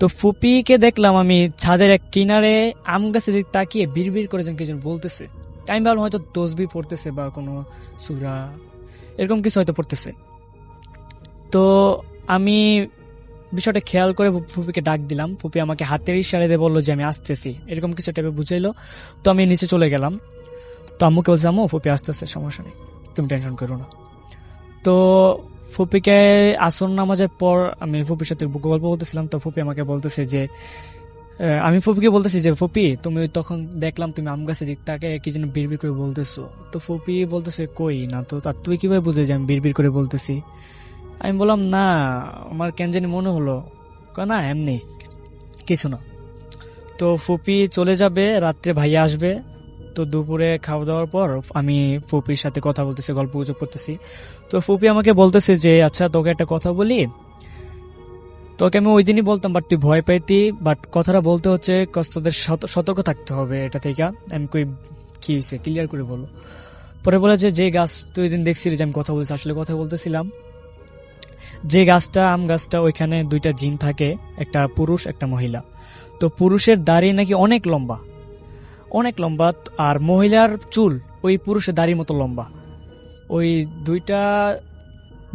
তো ফুপিকে দেখলাম আমি ছাদের এক কিনারে আম গাছের দিকে তাকিয়ে বিড়বিড় করে কি যেন বলতেছে। আমি ভাবলাম হয়তো তসবিহ পড়তেছে বা কোনো সূরা এরকম কিছু হয়তো পড়তেছে। তো আমি বিষয়টা খেয়াল করে ফুপিকে ডাক দিলাম। ফুপি আমাকে হাতের ইশারা দিয়ে বললো যে আমি আসতেছি, এরকম কিছু টাইপে বুঝাইলো। তো আমি নিচে চলে গেলাম। তো আম্মুকে বলছি, আম্মু ফুপি আসতেছে, সমস্যা নেই, তুমি টেনশন করো না। তো ফুপিকে আসর নামাজের পর আমি ফুপির সাথে গল্প বলতেছিলাম। তো ফুপি আমাকে বলতেছে যে আমি ফুপিকে বলতেছি যে ফুপি তুমি তখন দেখলাম তুমি আম গাছের দিক তাকে কি যেন বিড়বিড় করে বলতেছো। তো ফুপি বলতেছে কই না তো, তুই কিভাবে বুঝে যে আমি বিড়বিড় করে বলতেছি? আমি বললাম না, আমার কেন জানি মনে হলো। না এমনি কিছু না। তো ফুপি চলে যাবে, রাত্রে ভাইয়া আসবে। তো দুপুরে খাওয়া দাওয়ার পর আমি ফুপির সাথে কথা বলতেছি, গল্প গুজব করতেছি। তো ফুপি আমাকে বলতেছে যে আচ্ছা তোকে একটা কথা বলি, তোকে আমি ওই দিনই বলতাম বাট তুই ভয় পাইতি, বাট কথাটা বলতে হচ্ছে তোদের সতর্ক থাকতে হবে এটা থেকে। আমি কই কি হয়েছে ক্লিয়ার করে বলো। পরে বলে যে গাছ তুই ওই দিন দেখছিলি যে আমি কথা বলছি, আসলে কথা বলতেছিলাম যে গাছটা আম গাছটা, ওইখানে 2টা জিন থাকে, একটা পুরুষ একটা মহিলা। তো পুরুষের দাড়ি নাকি অনেক লম্বা, আর মহিলার চুল ওই পুরুষের দাড়ির মতো লম্বা। ওই 2টা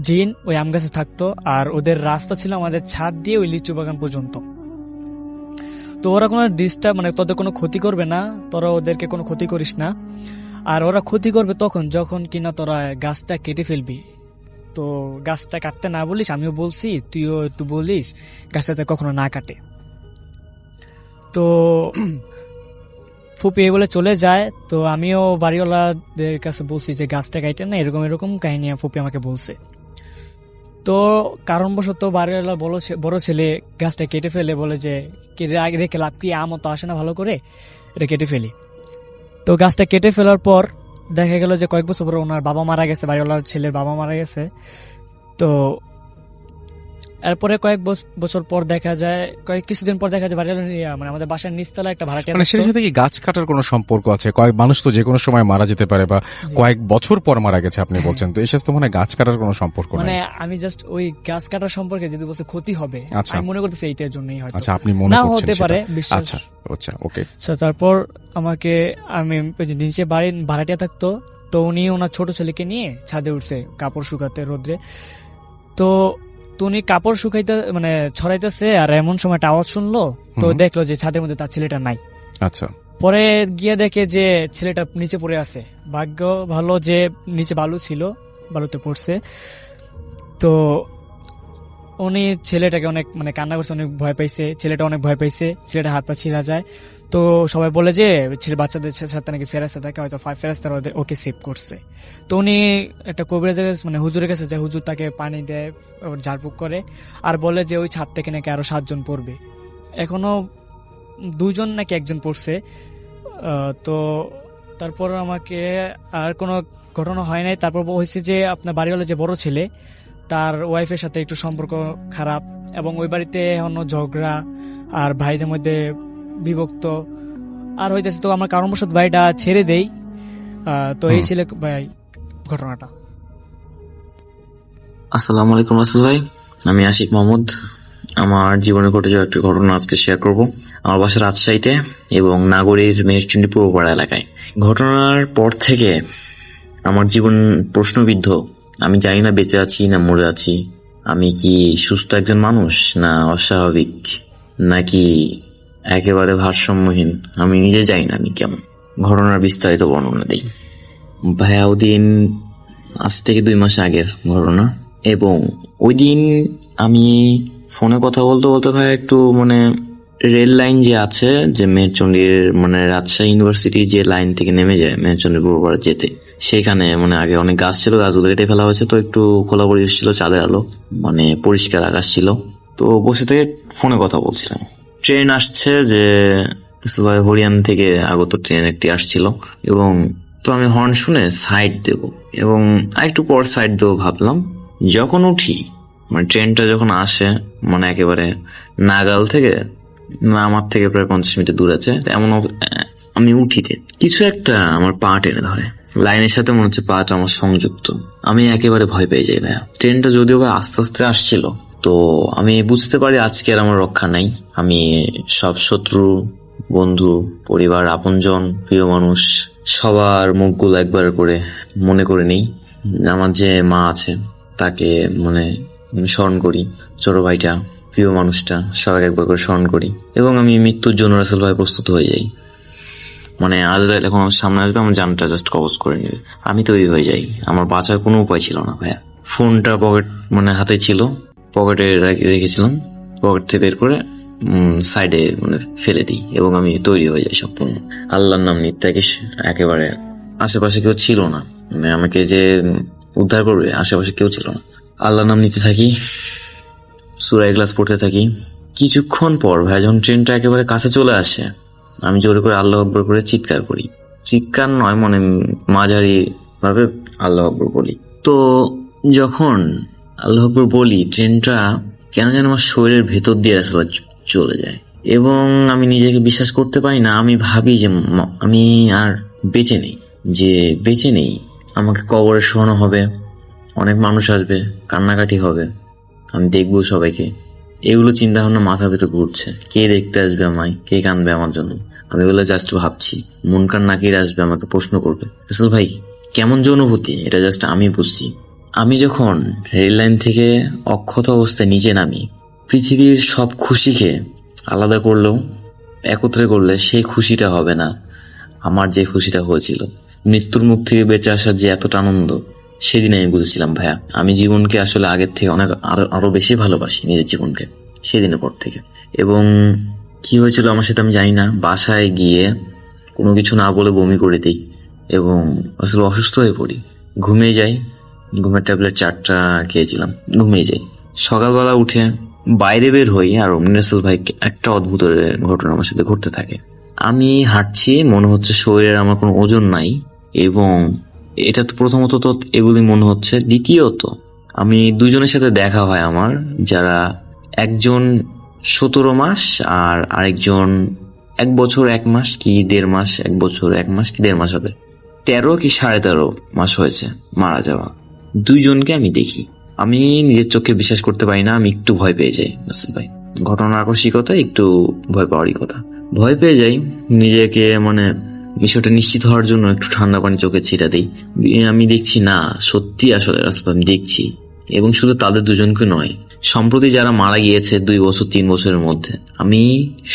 জিন ওই আম গাছে থাকতো, আর ওদের রাস্তা ছিল আমাদের ছাদ দিয়ে ওই লিচু বাগান পর্যন্ত। তো ওরা কোনো ডিস্টার্ব মানে তোদের কোনো ক্ষতি করবে না, তোরা ওদেরকে কোনো ক্ষতি করিস না। আর ওরা ক্ষতি করবে তখন যখন কিনা তোরা গাছটা কেটে ফেলবি। তো গাছটা কাটতে না বলিস, আমিও বলছি তুইও একটু বলিস গাছটাতে কখনো না কাটে। তো ফুপি বলে চলে যায়। তো আমিও বাড়িওয়ালাদের কাছে বলছি যে গাছটা কাটে না, এরকম কাহিনী ফুপি আমাকে বলছে। তো কারণবশত বাড়িওয়ালা বড় ছেলে গাছটা কেটে ফেলে, বলে যে রেখে লাভ কি, আমও তো আসে না ভালো করে, এটা কেটে ফেলি। তো গাছটা কেটে ফেলার পর দেখা গেল যে কয়েক বছর পর ওনার বাবা মারা গেছে, বাড়িওয়ালার ছেলের বাবা মারা গেছে। তো এরপরে কয়েক বছর পর দেখা যায়, কিছুদিন পর দেখা যায় বাড়িওয়ালা মানে আমাদের বাসার নিচতলা একটা ভাড়াটিয়া, মানে সেটার সাথে কি গাছ কাটার কোনো সম্পর্ক আছে? কয়েক মানুষ তো যে কোনো সময় মারা যেতে পারে, বা কয়েক বছর পর মারা গেছে আপনি বলছেন, তো এর সাথে তো মানে গাছ কাটার কোনো সম্পর্ক নেই। মানে আমি জাস্ট ওই গাছ কাটার সম্পর্কে যদি বলছে ক্ষতি হবে, আমি মনে করতেছি এইটার জন্যই হয়তো। আচ্ছা, আপনি মনে করছেন হতে পারে। আচ্ছা আচ্ছা, ওকে। তারপর আমি নিচে বাড়ির ভাড়াটিয়া থাকতো, তো উনি ওনার ছোট ছেলেকে নিয়ে ছাদে উঠছে কাপড় শুকাতে রোদ্রে। তো উনি কাপড় শুকাইতে মানে ছড়াইতেছে, আর এমন সময় একটা আওয়াজ শুনলো। তো দেখলো যে ছাদের মধ্যে তার ছেলেটা নাই। আচ্ছা, পরে গিয়ে দেখে যে ছেলেটা নিচে পড়ে আছে। ভাগ্য ভালো যে নিচে বালু ছিল, বালুতে পড়ছে। তো উনি ছেলেটাকে অনেক মানে কান্না করছে, অনেক ভয় পাইছে, ছেলেটা অনেক ভয় পাইছে, ছেলেটা হাত পা ছিঁড়া যায়। তো সবাই বলে যে ছেলে বাচ্চাদের সাথে নাকি ফেরেশতা থাকে, হয়তো ফেরেশতারা ওকে সেভ করছে। তো উনি একটা কবিরাজের মানে হুজুরের কাছে যায়, হুজুর তাকে পানি দেয়, ঝাড়ফুঁক করে, আর বলে যে ওই ছাদ থেকে নাকি আরো 7 জন পড়বে। এখনো 2 জন নাকি 1 জন পড়ছে। তো তারপর আমাকে আর কোনো ঘটনা হয় নাই। তারপর হয়েছে যে আপনার বাড়িওয়ালা যে বড় ছেলে, তার ওয়াইফের সাথে একটু সম্পর্ক খারাপ, এবং ওই বাড়িতে অন্য ঝগড়া আর ভাইদের মধ্যে বিভক্ত। আর হইতেছে তো আমার কারণবশত ভাইটা ছেড়ে দেই। তো এই ছিল ভাই ঘটনাটা। আসসালামু আলাইকুম রাসেল ভাই, আমি আশিক মোহাম্মদ। আমার জীবনে ঘটে যাওয়া একটি ঘটনা আজকে শেয়ার করব। আমার বাসা রাজশাহীতে এবং নাগরীর মেহেরচণ্ডী পূর্বপাড়া এলাকায়। ঘটনার পর থেকে আমার জীবন প্রশ্নবিদ্ধ। আমি জানি না বেঁচে আছি না মরে আছি, আমি কি সুস্থ একজন মানুষ না অস্বাভাবিক নাকি একেবারে ভারসাম্যহীন, আমি নিজে জানি না আমি কেমন। ঘটনার বিস্তারিত বর্ণনা দিই। ভাইয়া ওদিন আজ থেকে 2 মাস আগের ঘটনা, এবং ওই দিন আমি ফোনে কথা বলতে বলতে ভাই একটু মানে রেল লাইন যে আছে যে মেহেরচণ্ডীর মানে রাজশাহী ইউনিভার্সিটি যে লাইন থেকে নেমে যায় মেহেরচণ্ডী পূর্বপাড়া যেতে, সেখানে মানে আগে অনেক গাছ ছিল, গাছগুলো কেটে ফেলা হয়েছে, তো একটু খোলা পরিবেশ ছিল, চাঁদের আলো, মানে পরিষ্কার আকাশ ছিল। তো বসে থেকে ফোনে কথা বলছিলাম। ট্রেন আসছে যে হরিয়ান থেকে আগত ট্রেন একটি আসছিল, এবং তো আমি হর্ন শুনে সাইড দেব এবং আরেকটু পর সাইড দেবো ভাবলাম। যখন উঠি মানে ট্রেনটা যখন আসে মানে একেবারে নাগাল থেকে আমার থেকে প্রায় 50 মিটার দূর আছে, এমন আমি উঠিতে কিছু একটা আমার পা টেনে ধরে, লাইনের সাথে মনে হচ্ছে পাটা আমার সংযুক্ত। আমি একেবারে ভয় পেয়ে যাই ভাইয়া। ট্রেনটা যদিও বা আস্তে আস্তে আসছিল, তো আমি বুঝতে পারি আজকে আর আমার রক্ষা নাই। আমি সব শত্রু, বন্ধু, পরিবার, আপনজন, প্রিয় মানুষ সবার মুখগুলো একবার করে মনে করে নিই। আমার যে মা আছে তাকে মানে স্মরণ করি, ছোট ভাইটা, প্রিয় মানুষটা, সবাই একবার করে স্মরণ করি, এবং আমি মৃত্যুর জন্য রাসেল ভাই প্রস্তুত হয়ে যাই। মানে আজরাইল এখন আমার সামনে আসবে, আমার জানটা জাস্ট কবজ করে নেবে, আমি তৈরি হয়ে যাই। আমার বাঁচার কোনো উপায় ছিল না ভাইয়া। ফোনটা পকেট মানে হাতে ছিল, পকেটে রেখেছিলাম, পকেট থেকে বের করে সাইডে মানে ফেলে দিই এবং আমি তৈরি হয়ে যাই সম্পূর্ণ। আল্লাহর নাম নিতে একেবারে আশেপাশে কেউ ছিল না, মানে আমাকে যে উদ্ধার করবে আশেপাশে কেউ ছিল না। আল্লাহর নাম নিতে থাকি, সূরা ইখলাস পড়তে থাকি। কিছুক্ষণ পর ভাই যখন ট্রেনটা একেবারে কাছে চলে আসে, আমি জোরে করে আল্লাহ আকবার করে চিৎকার করি। চিৎকার নয়, মানে মাঝারি ভাবে আল্লাহ আকবার বলি। তো যখন আল্লাহ আকবার বলি, ট্রেনটা কেন যেন আমার শরীরের ভেতর দিয়ে আসলে চলে যায়, এবং আমি নিজেকে বিশ্বাস করতে পারি না। আমি ভাবি যে আমি আর বেঁচে নেই, যে বেঁচে নেই, আমাকে কবরে শোয়ানো হবে, অনেক মানুষ আসবে, কান্নাকাটি হবে, আমি দেখবো সবাইকে। এগুলো চিন্তা ভাবনা মাথার ভেতর ঘুরছে, কে দেখতে আসবে আমায়, কে কাঁদবে আমার জন্য, আমি এগুলো জাস্ট ভাবছি। মন কান নাকির আসবে, আমাকে প্রশ্ন করবে। রাসেল ভাই কেমন যে অনুভূতি, এটা জাস্ট আমি বুঝছি। আমি যখন রেল লাইন থেকে অক্ষত অবস্থায় নিচে নামি, পৃথিবীর সব খুশিকে আলাদা করলেও একত্রে করলে সেই খুশিটা হবে না আমার যে খুশিটা হয়েছিল। মৃত্যুর মুখ থেকে বেঁচে আসার যে এতটা আনন্দ, সেদিন আমি বুঝেছিলাম ভাইয়া, আমি জীবনকে আসলে আগের থেকে অনেক আরো বেশি ভালোবাসি, নিজের জীবনকে, সেদিনের পর থেকে। এবং কি হয়েছিল আমার সাথে আমি জানি না, বাসায় গিয়ে কোনো কিছু না বলে বমি করে দিই এবং আসলে অসুস্থ হয়ে পড়ি, ঘুমিয়ে যাই। ঘুমের ট্যাবলেট 4টা খেয়েছিলাম, ঘুমিয়ে যাই। সকালবেলা উঠে বাইরে বের হই, আর রাসেল ভাই একটা অদ্ভুত ঘটনা আমার সাথে ঘটতে থাকে। আমি হাঁটছি, মনে হচ্ছে শরীরের আমার কোনো ওজন নাই, এবং এটা তো প্রথমত তো এগুলি মনে হচ্ছে। দ্বিতীয়ত আমি 2জনের সাথে দেখা হয় আমার, যারা একজন 17 মাস আর আরেকজন 1 বছর 1 মাস কি 1.5 মাস, 1 বছর 1 মাস কি 1.5 মাস হবে, 13 কি 13.5 মাস হয়েছে মারা যাওয়া। 2জনকে আমি দেখি, আমি নিজের চোখে বিশ্বাস করতে পারি না, আমি একটু ভয় পেয়ে যাই রাসেল ভাই। ঘটনার আকস্মিকতা, একটু ভয় পাওয়ারই কথা। ভয় পেয়ে যাই, নিজেকে মানে বিষয়টা নিশ্চিত হওয়ার জন্য একটু ঠান্ডা পানি চোখে ছিটা দিই। আমি দেখছি না সত্যি আসলে রাসেল ভাই আমি দেখছি, এবং শুধু তাদের 2জনকে নয়, সম্প্রতি যারা মারা গিয়েছে 2 বছর 3 বছরের মধ্যে, আমি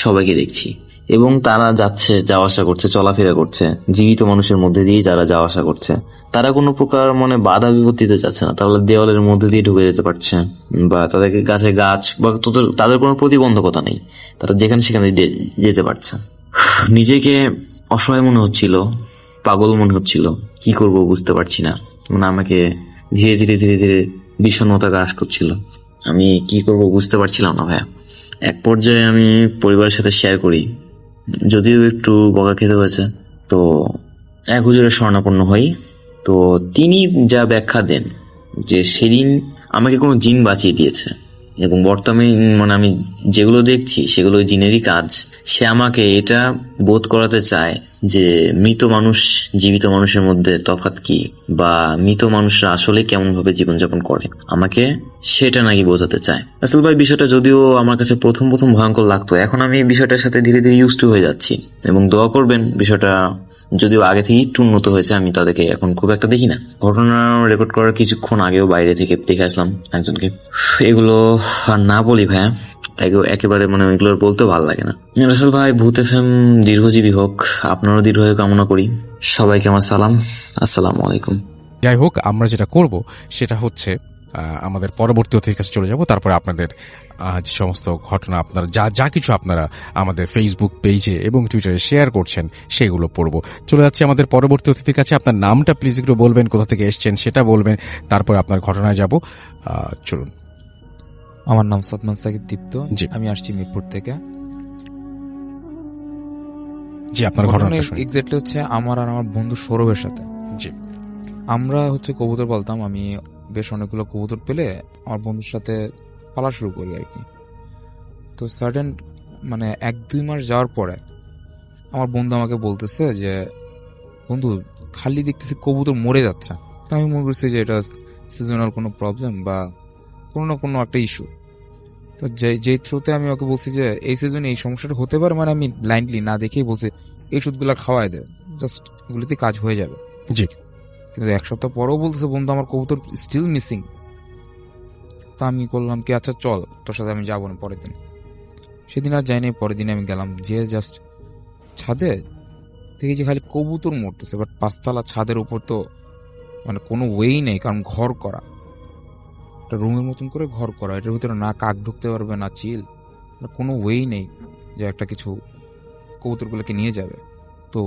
সবাইকে দেখছি। এবং তারা যাচ্ছে, যাওয়া আসা করছে, চলাফেরা করছে, জীবিত মানুষের মধ্যে দিয়ে যারা যাওয়া আসা করছে, তারা কোনো প্রকার মানে বাধা বিপত্তিতে যাচ্ছে না, তারা দেওয়ালের মধ্যে দিয়ে ঢুকে যেতে পারছে, বা তাদেরকে গাছে গাছ বা তাদের কোনো প্রতিবন্ধকতা নেই, তারা যেখানে সেখানে যেতে পারছে। নিজেকে অসহায় মনে হচ্ছিল, পাগল মনে হচ্ছিল, কি করব বুঝতে পারছি না। মানে আমাকে ধীরে ধীরে ধীরে ধীরে বিষণ্ণতা গ্রাস করছিল, আমি কি করব বুঝতে পারছিলাম না ভাইয়া। এক পর্যায়ে আমি পরিবারের সাথে শেয়ার করি, যদিও একটু বকা খেতে হয়েছে। তো এক হুজুরের শরণাপন্ন হই। তো তিনি যা ব্যাখ্যা দেন যে সেদিন আমাকে কোনো জিন বাঁচিয়ে দিয়েছে, এবং বর্তমানে মানে আমি যেগুলো দেখছি সেগুলো জিনেরই কাজ। সে আমাকে এটা বোধ করাতে চায় যে মৃত মানুষ জীবিত মানুষের মধ্যে তফাৎ কি, বা মৃত মানুষরা আসলে কেমন ভাবে জীবনযাপন করে, আমাকে সেটা নাকি বোঝাতে চায়। আসল ভাই বিষয়টা যদিও আমার কাছে প্রথম প্রথম ভয়ঙ্কর লাগতো, এখন আমি এই বিষয়টার সাথে ধীরে ধীরে ইউজ টু হয়ে যাচ্ছি। এবং দোয়া করবেন, বিষয়টা যদিও আগে থেকে একটু উন্নত হয়েছে, আমি তাদেরকে এখন খুব একটা দেখি না। ঘটনা রেকর্ড করার কিছুক্ষণ আগেও বাইরে থেকে দেখে আসলাম একজনকে। এগুলো আর না বলি ভাইয়া, একেবারে মানে এগুলো বলতেও ভালো লাগে না। রাসেল ভাই, ভূত এফএম দীর্ঘজীবী হোক, আপনারও দীর্ঘায়ু কামনা করি। সবাইকে আমার সালাম, আসসালামু আলাইকুম। যাই হোক, আমরা যেটা করব সেটা হচ্ছে আমাদের পরবর্তী অতিথির কাছে চলে যাব, তারপরে আপনাদের যে সমস্ত ঘটনা আপনারা যা কিছু আপনারা আমাদের ফেসবুক পেজে এবং টুইটারে শেয়ার করছেন সেগুলো পড়বো। চলে যাচ্ছে আমাদের পরবর্তী অতিথির কাছে। আপনার নামটা প্লিজ একটু বলবেন, কোথা থেকে এসছেন সেটা বলবেন, তারপরে আপনার ঘটনায় যাব। চলুন। আমার নাম সাদমান সাকিব দীপ্ত, জি। আমি আসছি মিরপুর থেকে। জি, আপনার ঘটনাটা শুনুন। এক্স্যাক্টলি হচ্ছে আমার আর আমার বন্ধু সৌরভের সাথে। জি। আমরা হচ্ছে কবুতর পালতাম, আমি বেশ অনেকগুলো কবুতর পেলে আমার বন্ধুর সাথে পালা শুরু করি আর কি। তো সার্টেন মানে 1-2 মাস যাওয়ার পরে আমার বন্ধু আমাকে বলতেছে যে, বন্ধু খালি দেখতেছি কবুতর মরে যাচ্ছে। তো আমি মনে করছি যে এটা সিজনাল কোনো প্রবলেম বা কোনো না কোনো একটা ইস্যু। তো যেই থ্রুতে আমি ওকে বলছি যে এই সিজনে এই সমস্যাটা হতে পারে, মানে আমি ব্লাইন্ডলি না দেখেই বলছি এই ওষুধগুলো খাওয়াই দেয়, জাস্ট এগুলিতে কাজ হয়ে যাবে। জি। কিন্তু 1 সপ্তাহ পরেও বলতেছে, বন্ধু আমার কবুতর স্টিল মিসিং। তা আমি করলাম কি, আচ্ছা চল তোর সাথে আমি যাবো না পরের দিন। সেদিন আর যাইনি, পরের দিন আমি গেলাম, যে জাস্ট ছাদে দেখি যে খালি কবুতর মরতেছে। বাট 5তলা ছাদের উপর তো মানে কোনো ওয়েই নেই, কারণ ঘর করা, একটা রুমের মতন করে ঘর করা, এটার ভিতরে না কাক ঢুকতে পারবে না চিল, কোনো ওয়েই নেই যে একটা কিছু কবুতরগুলোকে নিয়ে যাবে। তো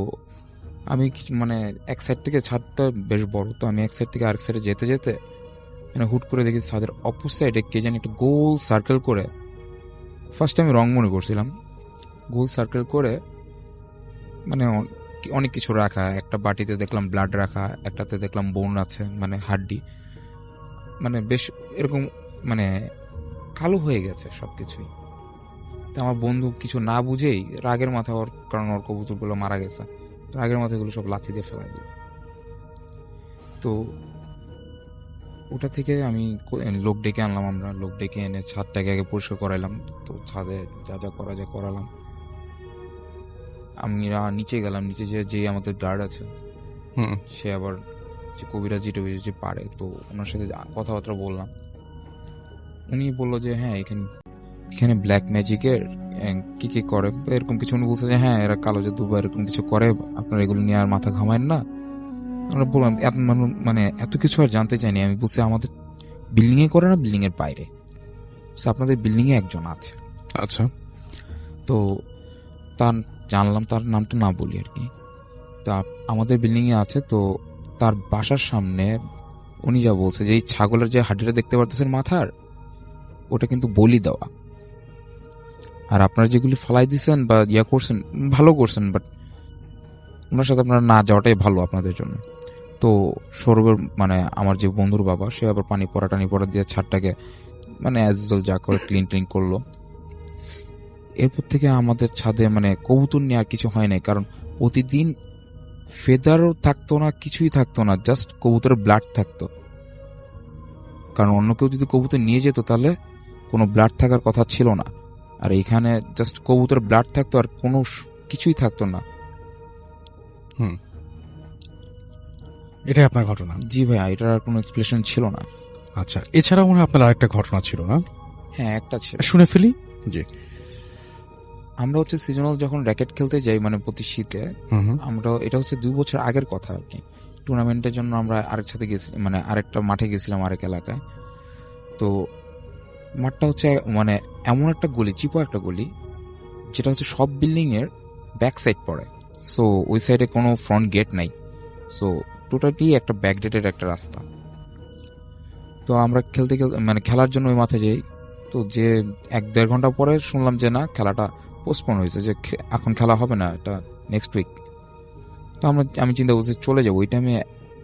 আমি মানে এক সাইড থেকে, ছাদটা বেশ বড়, তো আমি এক সাইড থেকে আরেক সাইডে যেতে যেতে মানে হুট করে দেখি ছাদের অপর সাইডে কে জানি একটা গোল সার্কেল করে, ফার্স্ট আমি রং মনে করছিলাম, গোল সার্কেল করে মানে অনেক কিছু রাখা। একটা বাটিতে দেখলাম ব্লাড রাখা, একটাতে দেখলাম বোন আছে মানে হাড্ডি, মানে বেশ এরকম মানে কালো হয়ে গেছে সবকিছুই। তো আমার বন্ধু কিছু না বুঝেই রাগের মাথায়, ওর কারণ ওর কবুতরগুলো মারা গেছে, রাগের মাথায় এগুলো সব লাথি দিয়ে ফেলাই দিল। তো ওটা থেকে আমি লোক ডেকে আনলাম, আমরা লোক ডেকে এনে ছাদটাকে আগে পরিষ্কার করাইলাম। তো ছাদে যা যা করা যায় করালাম। আমি নিচে গেলাম, নিচে যে আমাদের গার্ড আছে সে আবার যে কবিরাজি টবিরাজি যে পারে, তো ওনার সাথে কথাবার্তা বললাম। উনি বললো যে হ্যাঁ এখানে ব্ল্যাক ম্যাজিকের কি কি করে এরকম কিছু। উনি বলছে যে হ্যাঁ এরা কালো জাদু বা এরকম কিছু করে, আপনারা এগুলো নিয়ে আর মাথা ঘামায়েন না। আমরা বললাম মানে এত কিছু আর জানতে চাইনি। আমি বলছি আমাদের বিল্ডিং এ করে না, বিল্ডিং এর বাইরে, আপনাদের বিল্ডিং এ একজন আছে। আচ্ছা। তো তার জানলাম, তার নামটা না বলি আর কি। তা আমাদের বিল্ডিং এ আছে, তো তার বাসার সামনে উনি যা বলছে যে এই ছাগলের যে হাড্ডিটা দেখতে পারতেছেন মাথার, ওটা কিন্তু বলি দেওয়া। আর আপনারা যেগুলি ফালাই দিচ্ছেন বা ইয়া করছেন ভালো করছেন, বাট ওনার সাথে আপনারা না যাওয়াটাই ভালো আপনাদের জন্য। তো সৌরভের মানে আমার যে বন্ধুর বাবা, সে আবার পানি পড়া দিয়ে ছাদটাকে মানে অ্যাজ ইউজুয়াল যা করে ক্লিন করলো। এরপর থেকে আমাদের ছাদে মানে কবুতর নিয়ে আর কিছু হয় নাই, কারণ প্রতিদিন ফেদারও থাকতো না, কিছুই থাকতো না, জাস্ট কবুতরের ব্লাড থাকতো। কারণ অন্য কেউ যদি কবুতর নিয়ে যেত তাহলে কোনো ব্লাড থাকার কথা ছিল না, আর এইখানে জাস্ট কবুতরের ব্লাড থাকতো আর কোনো কিছুই থাকতো না। এটাই আপনার ঘটনা? জি ভাই, এটার আর কোনো এক্সপ্লেনেশন ছিল না। আচ্ছা, এছাড়াও মনে হয় আপনার আরেকটা ঘটনা ছিল না? হ্যাঁ, একটা ছিল, শুনে ফেলি। জি। আমরা হচ্ছে সিজনাল যখন র্যাকেট খেলতে যাই মানে প্রতি শীতে, আমরা এটা হচ্ছে 2 বছর আগের কথা আর কি। টুর্নামেন্টের জন্য আমরা আরেক সাথে গেছি, মানে আরেকটা মাঠে গেছিলাম আরেক এলাকায়। তো মাঠটা হচ্ছে মানে এমন একটা গলি, চিপো একটা গলি, যেটা হচ্ছে সব বিল্ডিং এর ব্যাক সাইড পড়ে। সো ওই সাইডে কোনো ফ্রন্ট গেট নাই, সো টোটালি একটা ব্যাকডেটেড একটা রাস্তা। তো আমরা মানে খেলার জন্য ওই মাঠে যাই। তো যে 1-1.5 ঘন্টা পরে শুনলাম যে না, খেলাটা পোস্টপোন হয়েছে, যে এখন খেলা হবে না, এটা নেক্সট উইক। তো আমি চিন্তা করছি চলে যাবো। ওই টাইমে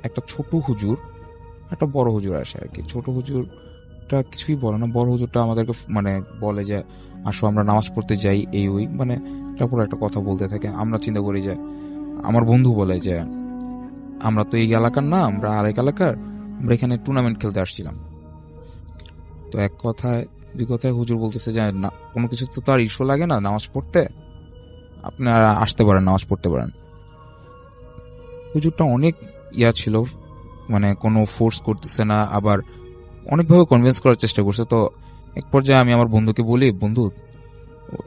একটা ছোট হুজুর, একটা বড় হুজুর আসে আর কি। ছোট হুজুরটা কিছুই বলে না, বড় হুজুরটা আমাদেরকে মানে বলে যে আসো আমরা নামাজ পড়তে যাই, এই ওই মানে তারপর একটা কথা বলতে থাকে। আমরা চিন্তা করি যে, আমার বন্ধু বলে যে আমরা তো এই এলাকার না, আমরা আরেক এলাকার, আমরা এখানে টুর্নামেন্ট খেলতে আসছিলাম। তো এক কথায় দুই কথায় হুজুর বলতেছে যে না, কোনো কিছু তো তার ইস্যু লাগে না নামাজ পড়তে, আপনারা আসতে পারেন, নামাজ পড়তে পারেন। হুজুরটা অনেক ছিল, মানে কোনো ফোর্স করতেছে না, আবার অনেকভাবে কনভিন্স করার চেষ্টা করছে। তো এক পর্যায়ে আমি আমার বন্ধুকে বলি, বন্ধু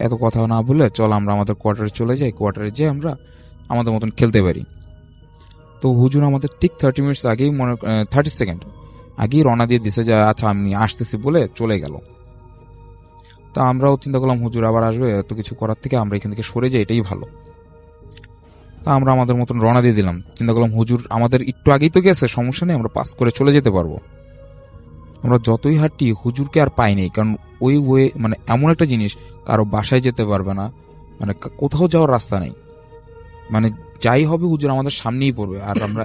এত কথা না বলে চল আমরা আমাদের কোয়ার্টারে চলে যাই, কোয়ার্টারে যেয়ে আমরা আমাদের মতন খেলতে পারি। তো হুজুর আমাদের ঠিক 30 মিনিটস আগেই 30 সেকেন্ড আগেই রওনা দিয়ে দিছে যে আচ্ছা আমি আসতেছি বলে চলে গেল। তা আমরাও চিন্তা করলাম হুজুর আবার আসবে, এত কিছু করার থেকে আমরা এখান থেকে সরে যাই, এটাই ভালো। তা আমরা আমাদের মতন রওনা দিয়ে দিলাম। চিন্তা করলাম হুজুর আমাদের একটু আগেই তো গেছে, সমস্যা নেই, আমরা পাস করে চলে যেতে পারবো। আমরা যতই হাঁটি হুজুরকে আর পাইনি, কারণ ওই ওয়ে মানে এমন একটা জিনিস, কারো বাসায় যেতে পারবে না, মানে কোথাও যাওয়ার রাস্তা নেই, মানে যাই হবে হুজুর আমাদের সামনেই পড়বে, আর আমরা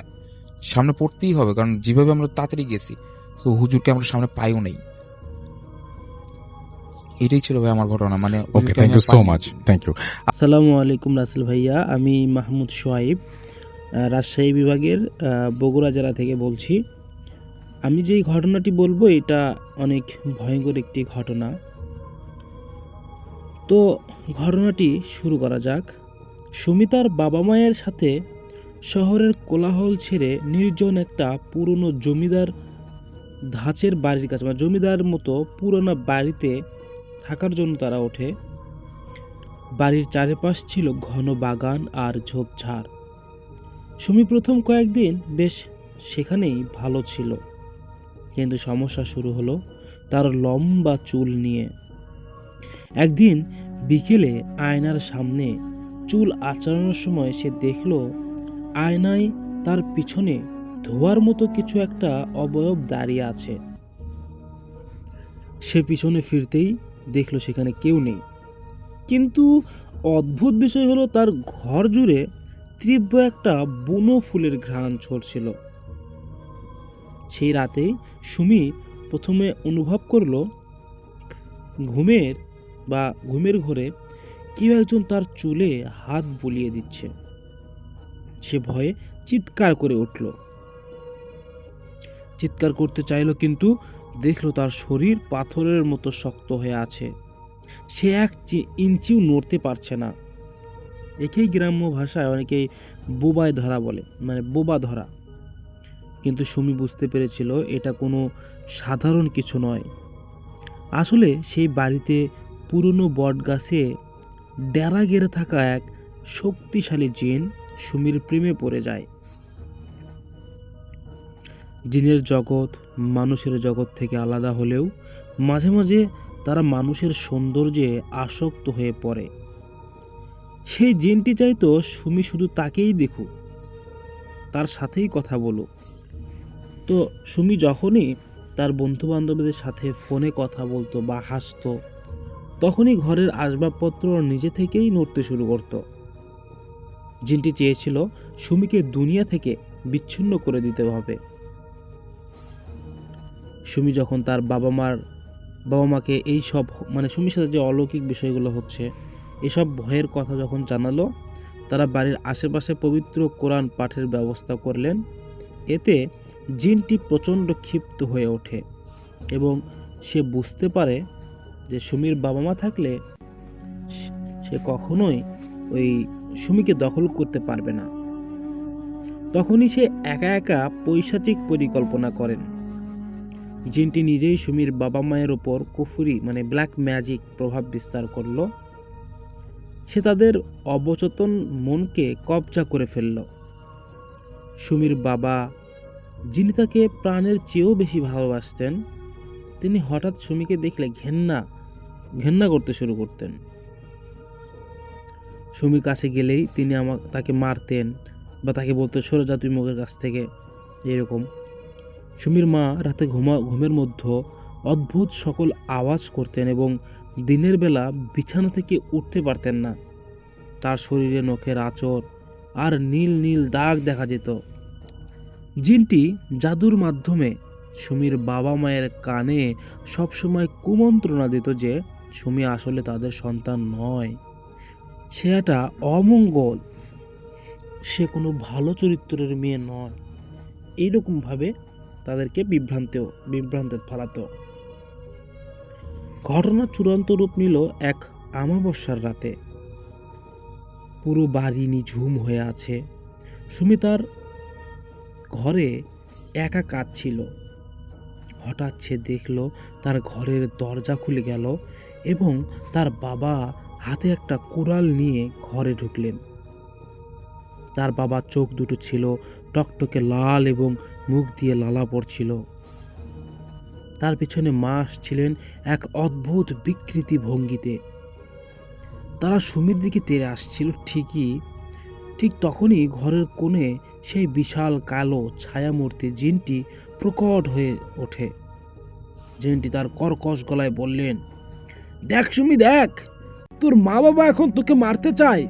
সামনে পড়তেই হবে, কারণ যেভাবে আমরা তাড়াতাড়ি গেছি, তো হুজুরকে আমরা সামনে পাইও নেই। এটাই ছিল ভাই আমার ঘটনা, মানে okay, thank you so much, thank you. আসসালামু আলাইকুম রাসেল ভাইয়া, আমি মাহমুদ সোয়াইব, রাজশাহী বিভাগের বগুড়া জেলা থেকে বলছি। আমি যেই ঘটনাটি বলবো এটা অনেক ভয়ঙ্কর একটি ঘটনা। তো ঘটনাটি শুরু করা যাক। সুমিতার বাবা মায়ের সাথে শহরের কোলাহল ছেড়ে নির্জন একটা পুরনো জমিদার ধাঁচের বাড়ির কাছে, মানে জমিদার মতো পুরনো বাড়িতে থাকার জন্য তারা ওঠে। বাড়ির চারিপাশ ছিল ঘন বাগান আর ঝোপঝাড়। সুমি প্রথম কয়েকদিন বেশ সেখানেই ভালো ছিল, কিন্তু সমস্যা শুরু হলো তার লম্বা চুল নিয়ে। একদিন বিকেলে আয়নার সামনে চুল আঁচড়ানোর সময় সে দেখল আয়নায় তার পিছনে ধোয়ার মতো কিছু একটা অবয়ব দাঁড়িয়ে আছে। সে পিছনে ফিরতেই দেখল সেখানে কেউ নেই, কিন্তু অদ্ভুত বিষয় হলো তার ঘর জুড়ে তীব্র একটা বুনো ফুলের ঘ্রাণ ছড়ছিল। সেই রাতেই সুমি প্রথমে অনুভব করলো ঘুমের ঘরে কেউ একজন তার চুলে হাত বুলিয়ে দিচ্ছে। সে ভয়ে চিৎকার করে উঠল, চিৎকার করতে চাইল, কিন্তু দেখলো তার শরীর পাথরের মতো শক্ত হয়ে আছে। সে এক ইঞ্চিও নড়তে পারছে না। একেই গ্রাম্য ভাষায় অনেকেই বোবায় ধরা বলে, মানে বোবা ধরা। কিন্তু সুমি বুঝতে পেরেছিল এটা কোনো সাধারণ কিছু নয়। আসলে সেই বাড়িতে পুরনো বট গাছে ডেরা গেড়ে থাকা এক শক্তিশালী জিন সুমির প্রেমে পড়ে যায়। জিনের জগৎ মানুষের জগৎ থেকে আলাদা হলেও মাঝে মাঝে তারা মানুষের সৌন্দর্যে আসক্ত হয়ে পড়ে। সেই জিনটি চাইতো সুমি শুধু তাকেই দেখুক, তার সাথেই কথা বলুক। তো সুমি যখনই তার বন্ধু বান্ধবীদের সাথে ফোনে কথা বলতো বা হাসতো, তখনই ঘরের আসবাবপত্র নিজে থেকেই নড়তে শুরু করত। জিনটি চেয়েছিল সুমিকে দুনিয়া থেকে বিচ্ছিন্ন করে দিতে হবে। সুমি যখন তার বাবা মাকে এই সব, মানে সুমির সাথে যে অলৌকিক বিষয়গুলো হচ্ছে এসব ভয়ের কথা যখন জানালো, তারা বাড়ির আশেপাশে পবিত্র কোরআন পাঠের ব্যবস্থা করলেন। এতে জিনটি প্রচণ্ড ক্ষিপ্ত হয়ে ওঠে এবং সে বুঝতে পারে যে সুমির বাবা মা থাকলে সে কখনোই ওই সুমিকে দখল করতে পারবে না। তখনই সে একা একা পৈশাচিক পরিকল্পনা করেন। জিনটি নিজেই সুমির বাবা মায়ের ওপর কুফরি, মানে ব্ল্যাক ম্যাজিক প্রভাব বিস্তার করল। সে তাদের অবচেতন মনকে কবজা করে ফেলল। সুমির বাবা, যিনি তাকে প্রাণের চেয়েও বেশি ভালোবাসতেন, তিনি হঠাৎ সুমিকে দেখলে ঘেন্না করতে শুরু করতেন। সুমির কাছে গেলেই তিনি তাকে মারতেন বা তাকে বলতেন সরে যা তুই মুখের কাছ থেকে, এরকম। সুমির মা রাতে ঘুমের মধ্যে অদ্ভুত সকল আওয়াজ করতেন এবং দিনের বেলা বিছানা থেকে উঠতে পারতেন না। তার শরীরে নখের আঁচড় আর নীল নীল দাগ দেখা যেত। জিনটি জাদুর মাধ্যমে সুমির বাবা মায়ের কানে সবসময় কুমন্ত্রণা দিত যে সুমি আসলে তাদের সন্তান নয়, সে একটা অমঙ্গল, সে কোনো ভালো চরিত্রের মেয়ে নয়, এইরকমভাবে তাদেরকে বিভ্রান্তে ফেলাতো। ঘটনার চূড়ান্ত রূপ নিল এক আমাবস্যার রাতে। পুরো বাড়ি নিঝুম হয়ে আছে। সুমি তার ঘরে একা কাঁদছিল। হঠাৎ সে দেখল তার ঘরের দরজা খুলে গেল এবং তার বাবা হাতে একটা কুড়াল নিয়ে ঘরে ঢুকলেন। তার বাবার চোখ দুটো ছিল টকটকে লাল এবং মুখ দিয়ে লালা পড়ছিল। তার পিছনে মা আসছিলেন এক অদ্ভুত বিকৃতি ভঙ্গিতে। তারা সুমির দিকে তেড়ে আসছিল ঠিক তখনই ঘরের কোণে সেই বিশাল কালো ছায়ামূর্তি জিনটি প্রকট হয়ে ওঠে। জিনটি তার কর্কশ গলায় বললেন, দেখ সুমি, দেখ, তোর মা বাবা এখন তোকে মারতে চায়।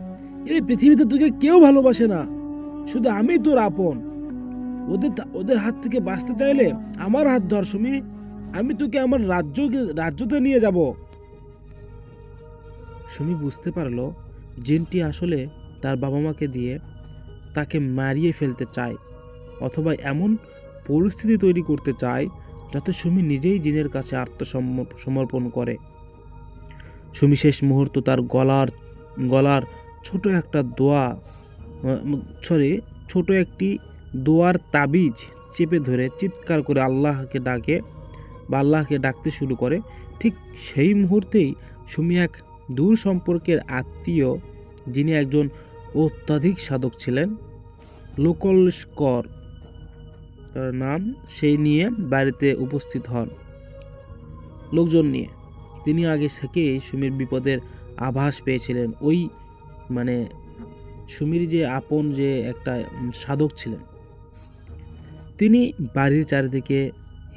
এই পৃথিবীতে তোকে কেউ ভালোবাসে না, শুধু আমি তোর আপন। ওদের হাত থেকে বাঁচতে চাইলে আমার হাত ধর সুমি, আমি তোকে আমার রাজ্যতে নিয়ে যাব। সুমি বুঝতে পারলো জিনটি আসলে তার বাবা মাকে দিয়ে তাকে মারিয়ে ফেলতে চায়, অথবা এমন পরিস্থিতি তৈরি করতে চায় যাতে সুমি নিজেই জিনের কাছে আত্মসমর্পণ করে। সুমি শেষ মুহূর্ত তার গলার ছোট একটি দোয়ার তাবিজ চেপে ধরে চিৎকার করে আল্লাহকে ডাকতে শুরু করে। ঠিক সেই মুহূর্তেই সুমি এক দূর সম্পর্কের আত্মীয়, যিনি একজন অত্যাধিক সাধক ছিলেন, লোকলস্কর তার নাম, সেই নিয়ে বাড়িতে উপস্থিত হন লোকজন নিয়ে। তিনি আগে থেকেই সুমির বিপদের আভাস পেয়েছিলেন। সুমির যে আপন যে একটা সাধক ছিলেন, তিনি বাড়ির চারিদিকে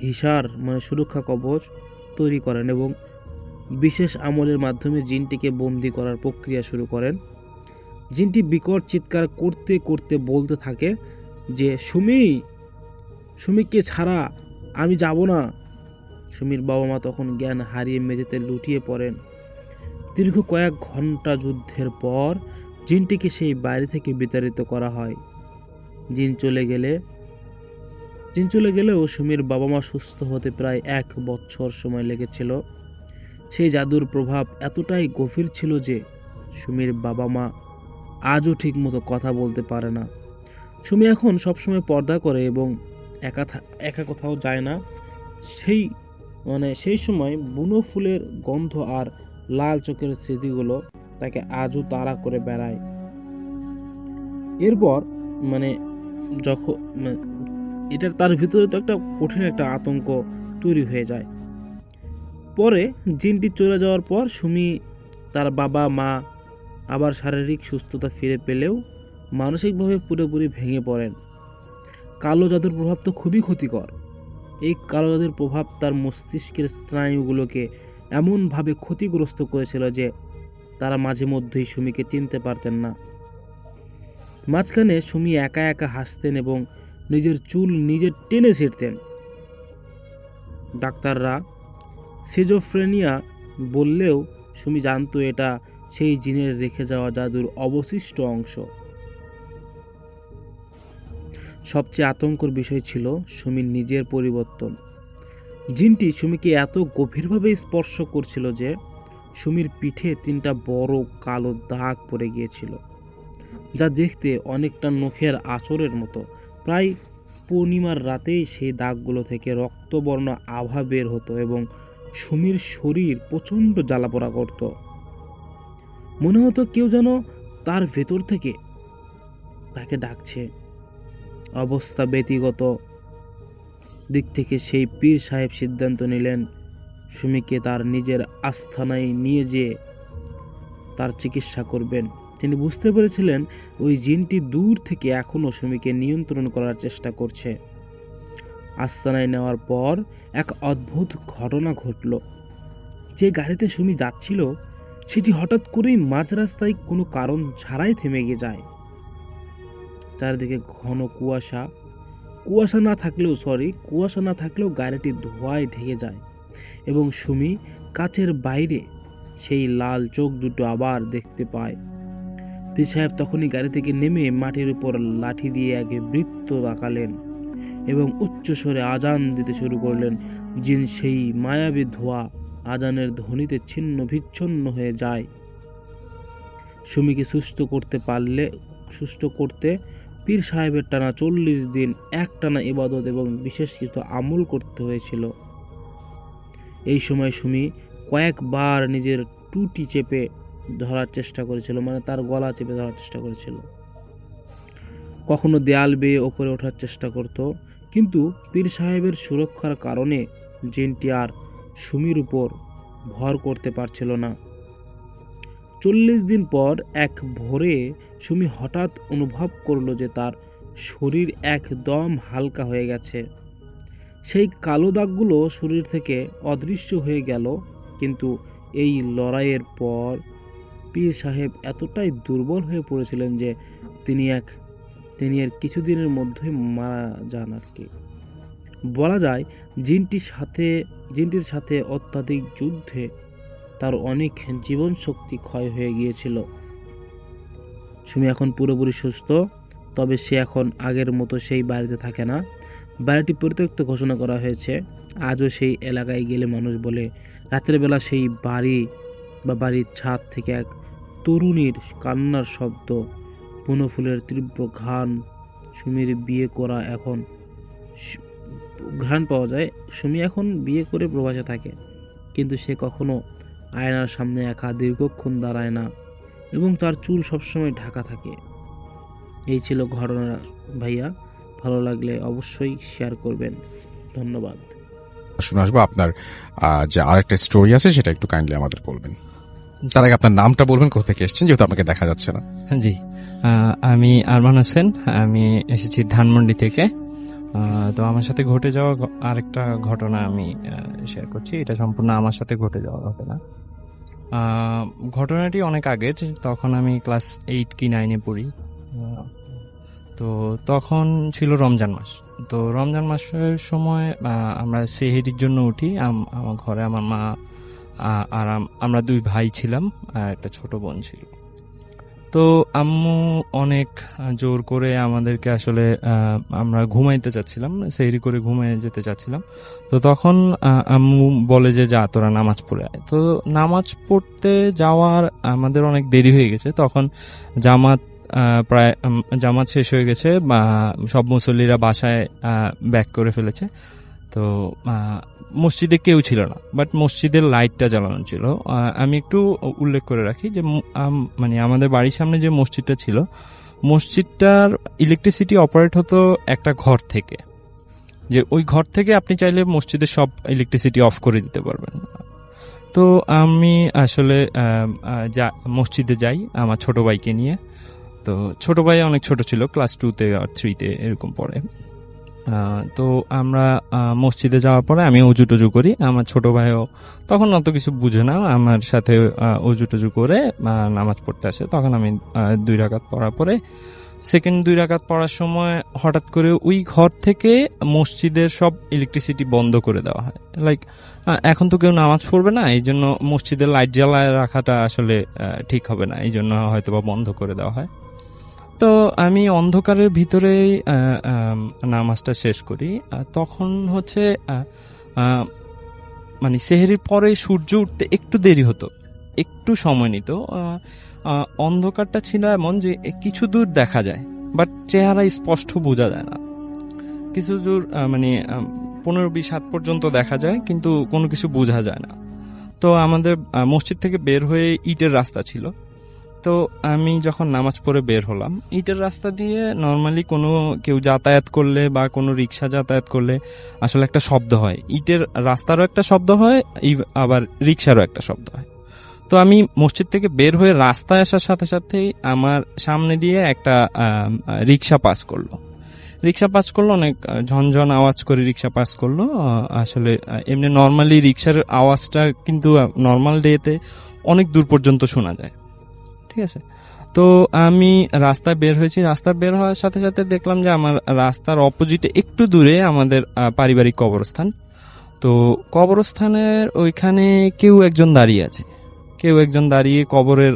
হিসার সুরক্ষা কবচ তৈরি করেন এবং বিশেষ আমলের মাধ্যমে জিনটিকে বন্দী করার প্রক্রিয়া শুরু করেন। জিনটি বিকট চিৎকার করতে করতে বলতে থাকে যে, সুমিকে ছাড়া আমি যাব না। সুমির বাবা মা তখন জ্ঞান হারিয়ে মেঝেতে লুটিয়ে পড়েন। দীর্ঘ কয়েক ঘন্টা যুদ্ধের পর জিনটিকে সেই বাড়ি থেকে বিতাড়িত করা হয়। জিন চলে গেলেও সুমির বাবা মা সুস্থ হতে প্রায় 1 বছর সময় লেগেছিল। সেই জাদুর প্রভাব এতটাই গভীর ছিল যে সুমির বাবা মা আজও ঠিকমতো কথা বলতে পারে না। সুমি এখন সবসময় পর্দা করে এবং একা কোথাও যায় না। সেই সময় বুনো ফুলের গন্ধ আর লাল চোখের স্মৃতিগুলো তাকে আজও তাড়া করে বেড়ায়। এরপর যখন এটার তার ভিতরে তো একটা কঠিন একটা আতঙ্ক তৈরি হয়ে যায়। পরে জিনটি চলে যাওয়ার পর সুমি, তার বাবা মা আবার শারীরিক সুস্থতা ফিরে পেলেও মানসিকভাবে পুরোপুরি ভেঙে পড়েন। কালো জাদুর প্রভাব তো খুবই ক্ষতিকর। এই কালো জাদুর প্রভাব তার মস্তিষ্কের স্নায়ুগুলোকে এমনভাবে ক্ষতিগ্রস্ত করেছিল যে তারা মাঝে মধ্যেই সুমিকে চিনতে পারতেন না। মাঝখানে সুমি একা একা হাসতেন এবং নিজের চুল নিজে টেনে ছিঁড়তেন। ডাক্তাররা সিজোফ্রেনিয়া বললেও সুমি জানতো এটা সেই জিনের রেখে যাওয়া জাদুর অবশিষ্ট অংশ। সবচেয়ে আতঙ্কের বিষয় ছিল সুমির নিজের পরিবর্তন। জিনটি সুমিকে এত গভীরভাবে স্পর্শ করছিল যে সুমির পিঠে 3টা বড় কালো দাগ পড়ে গিয়েছিল, যা দেখতে অনেকটা নখের আঁচড়ের মতো। প্রায় পূর্ণিমার রাতেই সেই দাগগুলো থেকে রক্তবর্ণ আভা বের হতো এবং সুমির শরীর প্রচণ্ড জ্বালাপোড়া করত। মনে হতো কেউ যেন তার ভেতর থেকে তাকে ডাকছে। অবস্থা ব্যক্তিগত দিক থেকে সেই পীর সাহেব সিদ্ধান্ত নিলেন সুমিকে তার নিজের আস্তানায় নিয়ে যেয়ে তার চিকিৎসা করবেন। তিনি বুঝতে পেরেছিলেন ওই জিনটি দূর থেকে এখনও সুমিকে নিয়ন্ত্রণ করার চেষ্টা করছে। আস্তানায় নেওয়ার পর এক অদ্ভুত ঘটনা ঘটল। যে গাড়িতে সুমি যাচ্ছিল সেটি হঠাৎ করেই মাঝ রাস্তায় কোনো কারণ ছাড়াই থেমে গিয়ে যায়। চারিদিকে ঘন কুয়াশা না থাকলেও গাড়িটি ধোঁয়ায় ঢেকে যায় এবং সুমি কাচের বাইরে সেই লাল চোখ দুটো আবার দেখতে পায়। পীর সাহেব তখনই গাড়ি থেকে নেমে মাটির উপর লাঠি দিয়ে এক বৃত্ত আঁকালেন এবং উচ্চ স্বরে আজান দিতে শুরু করলেন। জিন সেই মায়াবী ধোঁয়া আজানের ধ্বনিতে ছিন্ন বিচ্ছিন্ন হয়ে যায়। সুমিকে সুস্থ করতে পীর সাহেবের টানা 40 দিন একটানা ইবাদত এবং বিশেষ কিছু আমল করতে হয়েছিল। এই সময় সুমি কয়েকবার নিজের টুটি চেপে ধরার চেষ্টা করেছিল, মানে তার গলা চেপে ধরার চেষ্টা করেছিল। কখনো দেয়াল বেয়ে ওপরে ওঠার চেষ্টা করত, কিন্তু পীর সাহেবের সুরক্ষার কারণে জিনটি আর সুমির উপর ভর করতে পারছিল না। 40 দিন পর এক ভোরে সুমি হঠাৎ অনুভব করলো যে তার শরীর একদম হালকা হয়ে গেছে। সেই কালো দাগগুলো শরীর থেকে অদৃশ্য হয়ে গেল। কিন্তু এই লড়াইয়ের পর পীর সাহেব এতটাই দুর্বল হয়ে পড়েছিলেন যে তিনি এর কিছুদিনের মধ্যেই মারা যান আর কি। বলা যায় জিনটির সাথে অত্যাধিক যুদ্ধে তার অনেক জীবন শক্তি ক্ষয় হয়ে গিয়েছিল। সুমি এখন পুরোপুরি সুস্থ, তবে সে এখন আগের মতো সেই বাড়িতে থাকে না। বাড়িটি পরিত্যক্ত ঘোষণা করা হয়েছে। আজও সেই এলাকায় গেলে মানুষ বলে রাতের বেলা সেই বাড়ির ছাদ থেকে এক তরুণীর কান্নার শব্দ, বনফুলের তীব্র সুমির বিয়ে করা এখন ঘ্রাণ পাওয়া যায়। সুমি এখন বিয়ে করে প্রবাসে থাকে, কিন্তু সে কখনো আয়নার সামনে একা দীর্ঘক্ষণ দাঁড়ায় না এবং তার চুল সবসময় ঢাকা থাকে। এই ছিল ঘটনা ভাইয়া। ভালো লাগলে অবশ্যই শেয়ার করবেন। ধন্যবাদ। শুনে আসবো আপনার যে আরেকটা স্টোরি আছে সেটা একটু কাইন্ডলি আমাদের বলবেন। তার আগে আপনার নামটা বলবেন, কোথা থেকে এসেছেন, যেহেতু আপনাকে দেখা যাচ্ছে না। জি, আমি আরমান হোসেন, আমি এসেছি ধানমন্ডি থেকে। তো আমার সাথে ঘটে যাওয়া আরেকটা ঘটনা আমি শেয়ার করছি। এটা সম্পূর্ণ আমার সাথে ঘটে যাওয়া ঘটনা। ঘটনাটি অনেক আগের, তখন আমি ক্লাস 8 কি 9-এ পড়ি। তো তখন ছিল রমজান মাস। তো রমজান মাসের সময় আমরা সেহেরির জন্য উঠি। আমার ঘরে আমার মা আর আমরা 2 ভাই ছিলাম, আর একটা ছোট বোন ছিল। তো আম্মু অনেক জোর করে আমাদেরকে আসলে আমরা ঘুমাইতে চাচ্ছিলাম, সেহরি করে ঘুমিয়ে যেতে চাচ্ছিলাম। তো তখন আম্মু বলে যে যা তোরা নামাজ পড়ে আয়। তো নামাজ পড়তে যাওয়ার আমাদের অনেক দেরি হয়ে গেছে। তখন জামাত শেষ হয়ে গেছে, বা সব মুসল্লিরা বাসায় ব্যাক করে ফেলেছে। তো মসজিদে কেউ ছিল না, বাট মসজিদের লাইটটা জ্বালানো ছিল। আমি একটু উল্লেখ করে রাখি যে মানে আমাদের বাড়ির সামনে যে মসজিদটা ছিল, মসজিদটার ইলেকট্রিসিটি অপারেট হতো একটা ঘর থেকে, যে ওই ঘর থেকে আপনি চাইলে মসজিদের সব ইলেকট্রিসিটি অফ করে দিতে পারবেন। তো আমি আসলে মসজিদে যাই আমার ছোট ভাইকে নিয়ে। তো ছোট ভাই অনেক ছোট ছিল, ক্লাস 2-তে আর 3-তে এরকম পড়ে। তো আমরা মসজিদে যাওয়ার পরে আমি অজু টজু করি। আমার ছোট ভাইও তখন অত কিছু বুঝে না, আমার সাথে অজু টজু করে নামাজ পড়তে আসে। তখন আমি 2 রাকাত পড়ার পরে সেকেন্ড 2 রাকাত পড়ার সময় হঠাৎ করে ওই ঘর থেকে মসজিদের সব ইলেকট্রিসিটি বন্ধ করে দেওয়া হয়। লাইক এখন তো কেউ নামাজ পড়বে না, এই জন্য মসজিদের লাইট জ্বালায় রাখাটা আসলে ঠিক হবে না, এই জন্য হয়তো বা বন্ধ করে দেওয়া হয়। তো আমি অন্ধকারের ভিতরেই নামাজটা শেষ করি। তখন হচ্ছে মানে সেহরির পরে সূর্য উঠতে একটু দেরি হতো, একটু সময় নিত। অন্ধকারটা ছিল এমন যে কিছু দূর দেখা যায়, বাট চেহারা স্পষ্ট বোঝা যায় না। কিছু দূর মানে 15-20 হাত পর্যন্ত দেখা যায়, কিন্তু কোনো কিছু বোঝা যায় না। তো আমাদের মসজিদ থেকে বের হয়ে ইটের রাস্তা ছিল। তো আমি যখন নামাজ পড়ে বের হলাম, ইটের রাস্তা দিয়ে নর্মালি কেউ যাতায়াত করলে বা কোনো রিক্সা যাতায়াত করলে আসলে একটা শব্দ হয়, ইটের রাস্তারও একটা শব্দ হয়, আবার রিক্সারও একটা শব্দ হয়। তো আমি মসজিদ থেকে বের হয়ে রাস্তায় আসার সাথে সাথেই আমার সামনে দিয়ে একটা রিক্সা পাস করলো। অনেক ঝনঝন আওয়াজ করে রিক্সা পাস করলো। আসলে এমনি নর্মালি রিক্সার আওয়াজটা কিন্তু নর্মাল ডেতে অনেক দূর পর্যন্ত শোনা যায়, ঠিক আছে। তো আমি রাস্তায় বের হয়েছি। রাস্তায় বের হওয়ার সাথে সাথে দেখলাম যে আমার রাস্তার অপোজিটে একটু দূরে আমাদের পারিবারিক কবরস্থান। তো কবরস্থানের ওইখানে কেউ একজন দাঁড়িয়ে আছে, কবরের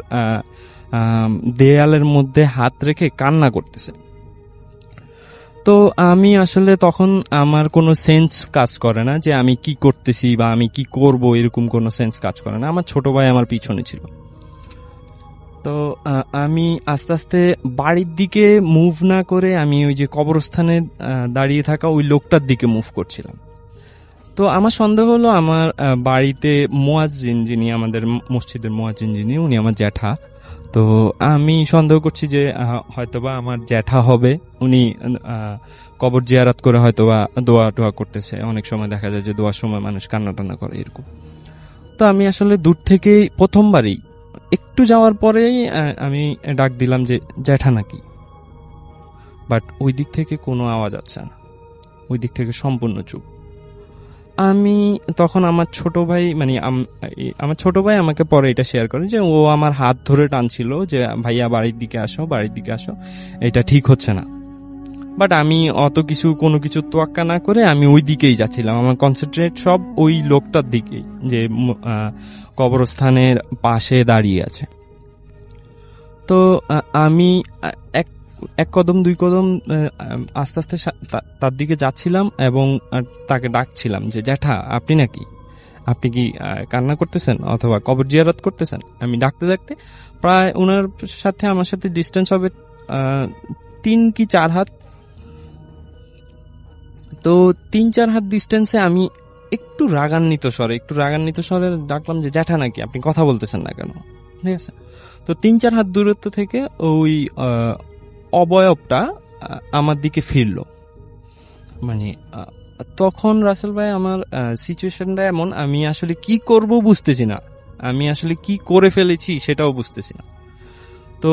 দেয়ালের মধ্যে হাত রেখে কান্না করতেছে। তো আমি আসলে তখন আমার কোনো সেন্স কাজ করে না যে আমি কি করতেছি বা আমি কি করব, এরকম কোনো সেন্স কাজ করে না। আমার ছোট ভাই আমার পিছনে ছিল। তো আমি আস্তে আস্তে বাড়ির দিকে মুভ না করে আমি ওই যে কবরস্থানে দাঁড়িয়ে থাকা ওই লোকটার দিকে মুভ করছিলাম। তো আমার সন্দেহ হলো আমার বাড়িতে মুয়াজ্জিন, যিনি আমাদের মসজিদের মুয়াজ্জিন, যিনি উনি আমার জ্যাঠা। তো আমি সন্দেহ করছি যে হয়তোবা আমার জ্যাঠা হবে, উনি কবর জিয়ারত করে হয়তোবা দোয়া টোয়া করতেছে। অনেক সময় দেখা যায় যে দোয়ার সময় মানুষ কান্না টান্না করে এরকম। তো আমি আসলে দূর থেকেই প্রথমবারই একটু যাওয়ার পরেই আমি ডাক দিলাম যে জ্যাঠা নাকি, বাট ওই দিক থেকে কোনো আওয়াজ আসছে না, ওই দিক থেকে সম্পূর্ণ চুপ। আমি তখন আমার ছোট ভাই আমার ছোট ভাই আমাকে পরে এটা শেয়ার করে যে ও আমার হাত ধরে টানছিল যে ভাইয়া বাড়ির দিকে আসো, বাড়ির দিকে আসো, এটা ঠিক হচ্ছে না। বাট আমি অত কিছু কোনো কিছু তোয়াক্কা না করে আমি ওই দিকেই যাচ্ছিলাম। আমার কনসেন্ট্রেট সব ওই লোকটার দিকেই, যে কবরস্থানের পাশে দাঁড়িয়ে আছে। তো আমি এক কদম দুই কদম আস্তে আস্তে তার দিকে যাচ্ছিলাম এবং তাকে ডাকছিলাম যে জ্যাঠা আপনি নাকি, আপনি কি কান্না করতেছেন অথবা কবর জিয়ারত করতেছেন। আমি ডাকতে ডাকতে প্রায় ওনার সাথে আমার সাথে ডিস্টেন্স হবে 3 কি 4 হাত। তো 3-4 হাত ডিস্টেন্সে আমি একটু রাগান্বিত স্বরে ডাকলাম যে জ্যাঠা নাকি, আপনি কথা বলতেছেন না কেন। ঠিক আছে। তো 3-4 হাত দূরত্ব থেকে ওই অবয়বটা আমার দিকে ফিরলো। তখন রাসেল ভাই আমার সিচুয়েশনটা এমন, আমি আসলে কি করব বুঝতেছি না, আমি আসলে কি করে ফেলেছি সেটাও বুঝতেছি না। তো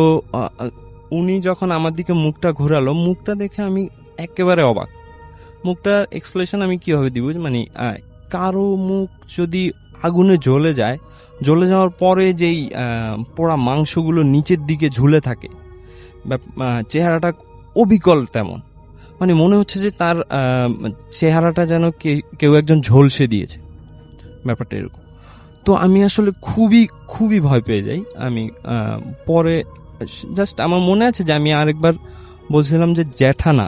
উনি যখন আমার দিকে মুখটা ঘোরালো, মুখটা দেখে আমি একেবারে অবাক। মুখটার এক্সপ্রেশন আমি কিভাবে দিব, কারো মুখ যদি আগুনে জ্বলে যায়, জ্বলে যাওয়ার পরে যেই পোড়া মাংসগুলো নিচের দিকে ঝুলে থাকে, চেহারাটা অবিকল তেমন, মনে হচ্ছে যে তার চেহারাটা যেন কেউ একজন ঝলসে দিয়েছে, ব্যাপারটা এরকম। তো আমি আসলে খুবই খুবই ভয় পেয়ে যাই। আমি পরে জাস্ট আমার মনে আছে যে আমি আরেকবার বলছিলাম যে জ্যাঠা না,